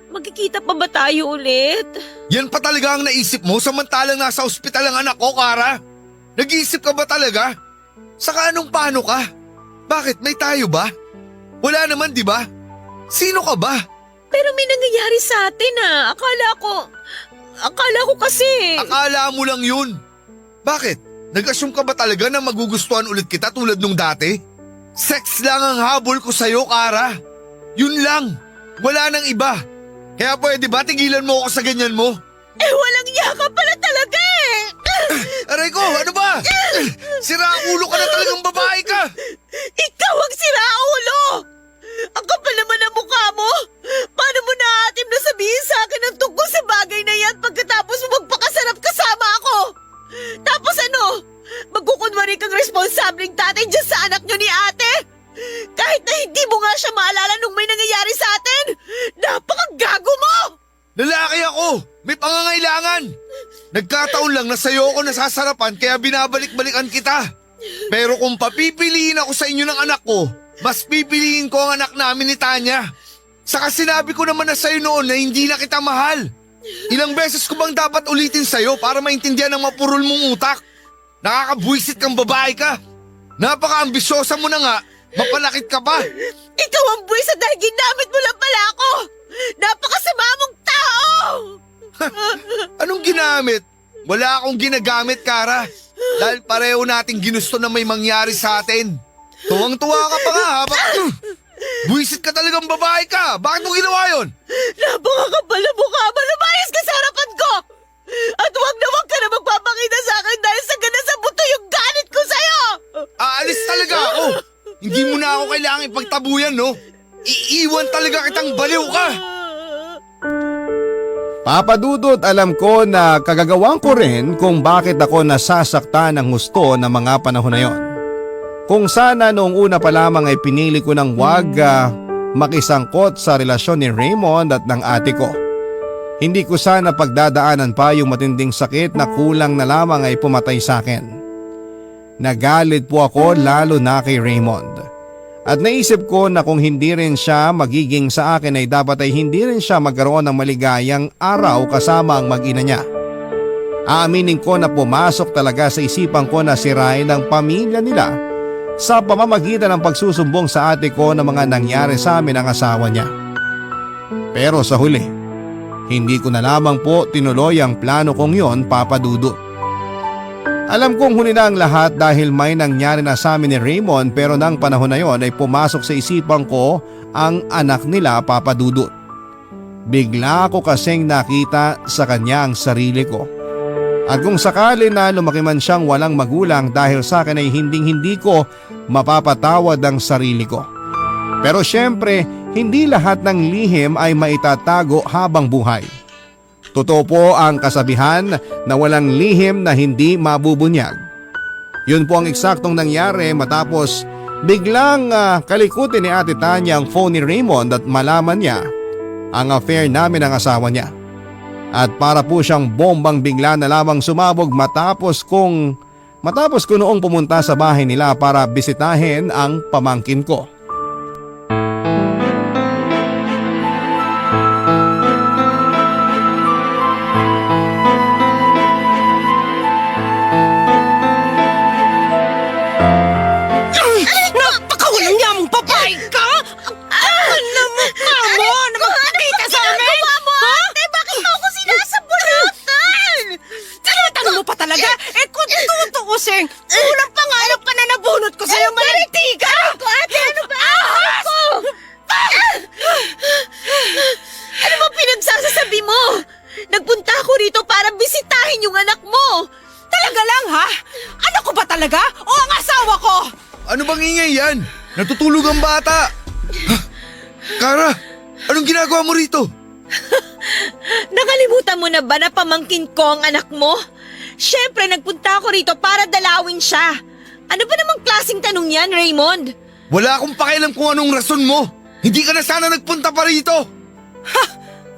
Magkikita pa ba tayo ulit? Yan pa talaga ang naisip mo samantalang nasa ospital ang anak ko, Kara? Nag-iisip ka ba talaga? Saka anong paano ka? Bakit, may tayo ba? Wala naman, di ba? Sino ka ba? Pero may nangyayari sa atin Akala ko kasi. Akala mo lang yun. Bakit? Nag-assume ka ba talaga na magugustuhan ulit kita tulad nung dati? Sex lang ang habol ko sa'yo, Kara. Yun lang. Wala nang iba. Kaya pwede ba tigilan mo ako sa ganyan mo? Walang iya ka pala talaga eh! Aray ko, ano ba? Siraulo ka na talagang babae ka! Ikaw ang siraulo! Ang kapal naman ang mukha mo! Paano mo naatim na sabihin sa akin ang tungkol sa bagay na yan pagkatapos mo magpakasarap kasama ako? Tapos ano? Magkukunwari kang responsableng tatay dyan sa anak nyo ni ate? Kahit na hindi mo nga siya maalala nung may nangyayari sa atin! Napakagago mo! Lalaki ako! May pangangailangan! Nagkataon lang na sa'yo ako nasasarapan kaya binabalik-balikan kita. Pero kung papipiliin ako sa inyo ng anak ko, mas pipiliin ko ang anak namin ni Tanya. Saka sinabi ko naman na sa'yo noon na hindi na kita mahal. Ilang beses ko bang dapat ulitin sa'yo para maintindihan ang mapurol mong utak? Nakakabwisit kang babae ka. Napaka-ambisyosa mo na nga. Mapalakit ka pa. Ikaw ang buwisa dahil ginamit mo lang pala ako! Napakasama mong tao! Anong ginamit? Wala akong ginagamit, Kara. Dahil pareho nating ginusto na may mangyari sa atin. Tuwang-tuwa ka pa nga ha. Buwisit ka talagang babae ka. Bakit mo ginawa yun? Napakakapal na mukha mo! Lumayas ka sa harapan ko! At huwag ka na magpapakita sa akin dahil sa gana sa buto yung galit ko sa'yo! Aalis talaga ako. Hindi mo na ako kailangang ipagtabuyan, no? Iiwan talaga kitang baliw ka. Papa Dudut, alam ko na kagagawan ko rin kung bakit ako nasasaktan ng husto ng mga panahon na yon. Kung sana noong una pa lamang ay pinili ko ng wag makisangkot sa relasyon ni Raymond at ng ate ko. Hindi ko sana pagdadaanan pa yung matinding sakit na kulang na lamang ay pumatay sa akin. Nagalit po ako lalo na kay Raymond. At naisip ko na kung hindi rin siya magiging sa akin ay dapat ay hindi rin siya magkaroon ng maligayang araw kasama ang mag-ina niya. Aaminin ko na pumasok talaga sa isipan ko na sirain ang pamilya nila sa pamamagitan ng pagsusumbong sa ate ko ng mga nangyari sa amin ng asawa niya. Pero sa huli, hindi ko na lamang po tinuloy ang plano kong yon, Papa Dudut. Alam kong huli na ang lahat dahil may nangyari na sa amin ni Raymond pero nang panahon na yon ay pumasok sa isipan ko ang anak nila, Papa Dudut. Bigla ko kasing nakita sa kanya ang sarili ko. At kung sakali na lumaki man siyang walang magulang dahil sa akin ay hindi ko mapapatawad ang sarili ko. Pero syempre, hindi lahat ng lihim ay maitatago habang buhay. Totoo po ang kasabihan na walang lihim na hindi mabubunyag. Yun po ang eksaktong nangyari matapos biglang kalikutin ni Ate Tanya ang phone ni Raymond at malaman niya ang affair namin ng asawa niya. At para po siyang bombang bigla na lamang sumabog matapos ko noong pumunta sa bahay nila para bisitahin ang pamangkin ko. Napakawalang niya mong babae ka! Ano mo ka mo na magpakita sa amin? Ate, bakit mo ako sinasabunutan? Tinatanong mo pa talaga? Kung tutuusin, unang pangarap pa na nabunot ko sa'yo, malintiga! Ate, ano ba? Ako! Ano ba pinagsasasabi mo? Nagpunta ako rito para bisitahin yung anak mo. Talaga lang, ha? Ano ko ba talaga? O ang asawa ko? Ano bang ingay yan? Natutulog ang bata. Kara, anong ginagawa mo rito? Nakalimutan mo na ba na pamangkin ko ang anak mo? Siyempre, nagpunta ako rito para dalawin siya. Ano ba namang klaseng tanong yan, Raymond? Wala akong pakialam kung anong rason mo. Hindi ka na sana nagpunta pa rito.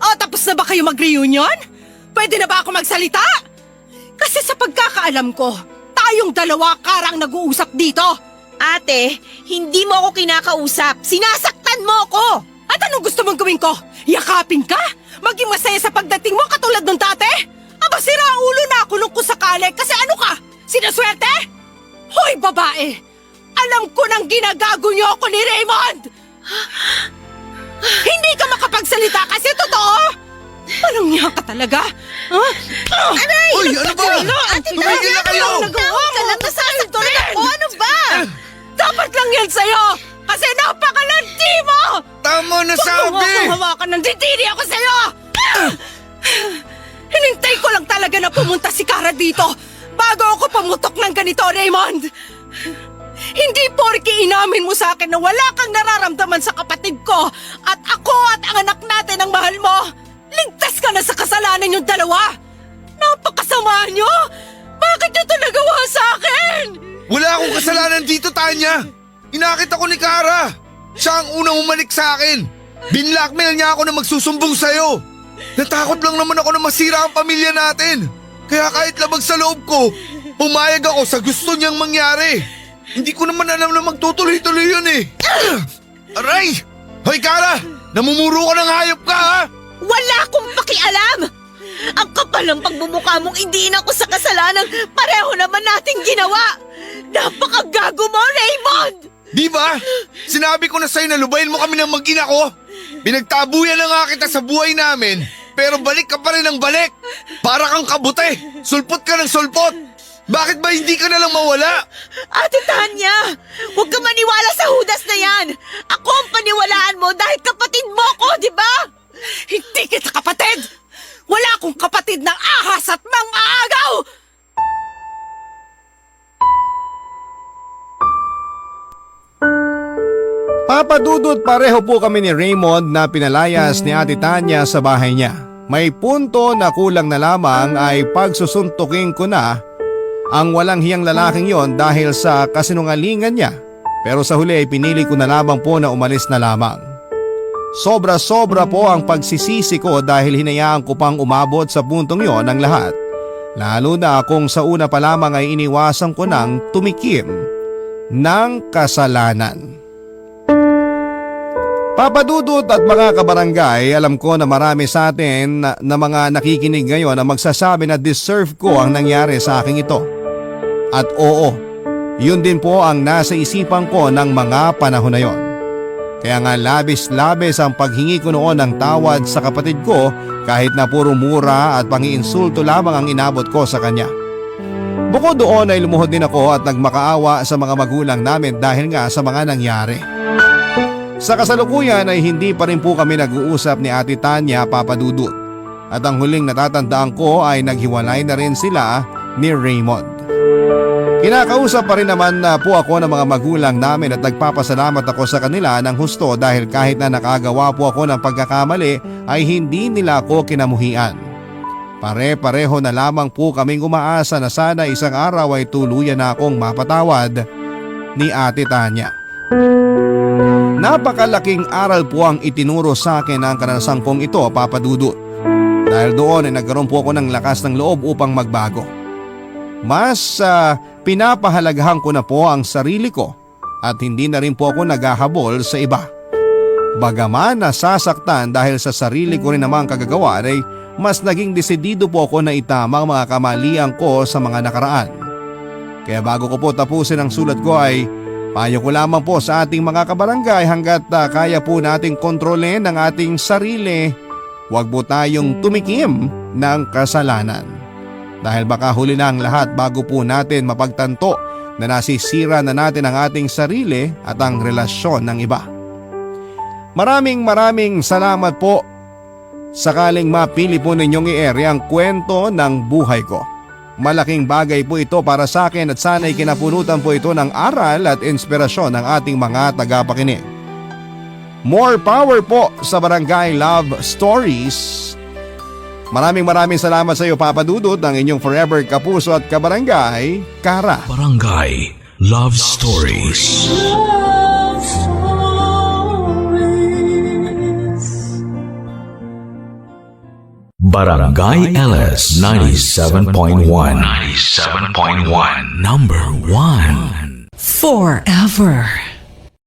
O, tapos na ba kayo mag-reunion? Pwede na ba ako magsalita? Kasi sa pagkakaalam ko, tayong dalawa karang nag-uusap dito. Ate, hindi mo ako kinakausap. Sinasaktan mo ako! At anong gusto mong gawin ko? Yakapin ka? Maging masaya sa pagdating mo katulad nung dati? Aba, sira ulo na ako nung kusakali kasi ano ka? Sinaswerte? Hoy, babae! Alam ko nang ginagago niyo ako ni Raymond! Hindi ka makapagsalita kasi totoo! Anong niya ka talaga? Aray! Uy, ano ba? Ate, Tumigil na kayo! Nagawa ka lang, nasasaktan ako. Ano ba? Dapat lang yan sa'yo! Kasi napakalanti mo! Tama na sabi! Hawakan ng ditiri ako sa'yo! Hinintay ko lang talaga na pumunta si Kara dito bago ako pamutok ng ganito, Raymond! Hindi porke inamin mo sa akin na wala kang nararamdaman sa kapatid ko at ako at ang anak natin ang mahal mo, ligtas ka na sa kasalanan yung dalawa! Napakasama nyo! Bakit nyo ito nagawa sa akin? Wala akong kasalanan dito, Tanya! Inakit ako ni Kara! Siya ang unang umalik sa akin! Binlockmail niya ako na magsusumbong sa'yo! Natakot lang naman ako na masira ang pamilya natin! Kaya kahit labag sa loob ko, pumayag ako sa gusto niyang mangyari! Hindi ko naman alam na magtutuloy-tuloy yun eh! Aray! Hoy Kara! Namumuro ko ng hayop ka ha! Wala akong pakialam! Ang kapal ng pagmumukha mong idiin ako sa kasalanan pareho naman nating ginawa! Napakagago mo, Raymond! Di ba? Sinabi ko na sa'yo na lubayin mo kami ng mag-ina ko. Pinagtabuyan na nga kita sa buhay namin, pero balik ka pa rin ng balik. Para kang kabute, sulpot ka ng sulpot. Bakit ba hindi ka na lang mawala? Ate Tanya, huwag ka maniwala sa hudas na yan! Ako ang paniwalaan mo dahil kapatid mo ko, di ba? Hindi kita kapatid! Wala akong kapatid ng ahas at mang-aagaw! Papadudot pareho po kami ni Raymond na pinalayas ni Ate Tanya sa bahay niya. May punto na kulang na lamang ay pagsusuntukin ko na ang walang hiyang lalaking yon dahil sa kasinungalingan niya. Pero sa huli ay pinili ko na lamang po na umalis na lamang. Sobra-sobra po ang pagsisisi ko dahil hinayaan ko pang umabot sa puntong yon ang lahat. Lalo na kung sa una pa lamang ay iniwasan ko nang tumikim ng kasalanan. Papadudot at mga kabarangay, alam ko na marami sa atin na mga nakikinig ngayon na magsasabi na deserve ko ang nangyari sa akin ito. At oo, yun din po ang nasa isipan ko ng mga panahon na yon. Kaya nga labis-labis ang paghingi ko noon ng tawad sa kapatid ko kahit na puro mura at pangiinsulto lamang ang inabot ko sa kanya. Bukod doon ay lumuhod din ako at nagmakaawa sa mga magulang namin dahil nga sa mga nangyari. Sa kasalukuyan ay hindi pa rin po kami nag-uusap ni Ate Tanya, Papadudut. At ang huling natatandaan ko ay naghiwalay na rin sila ni Raymond. Kinakausap pa rin naman po ako ng mga magulang namin at nagpapasalamat ako sa kanila ng husto dahil kahit na nakagawa po ako ng pagkakamali ay hindi nila ako kinamuhian. Pare-pareho na lamang po kaming umaasa na sana isang araw ay tuluyan na akong mapatawad ni Ate Tanya. Napakalaking aral po ang itinuro sa akin ng karanasang kong ito, Papadudut. Dahil doon ay nagkaroon po ako ng lakas ng loob upang magbago. Mas pinapahalagahan ko na po ang sarili ko at hindi na rin po ako naghahabol sa iba. Bagaman nasasaktan dahil sa sarili ko rin namang kagagawa ay mas naging desidido po ako na itama ang mga kamalian ko sa mga nakaraan. Kaya bago ko po tapusin ang sulat ko ay payo ko lamang po sa ating mga kabarangay hanggat kaya po nating kontrolin ang ating sarili, huwag po tayong tumikim ng kasalanan. Dahil baka huli na ang lahat bago po natin mapagtanto na nasisira na natin ang ating sarili at ang relasyon ng iba. Maraming salamat po. Sakaling mapili po ninyong i-ere ang kwento ng buhay ko. Malaking bagay po ito para sa akin at sana'y kinapunutan po ito ng aral at inspirasyon ng ating mga tagapakinig. More power po sa Barangay Love Stories. Maraming salamat sa iyo, Papadudut, ng inyong forever kapuso at kabarangay, Kara. Barangay Love Stories. Barangay LS 97.1 97.1 Number 1 Forever.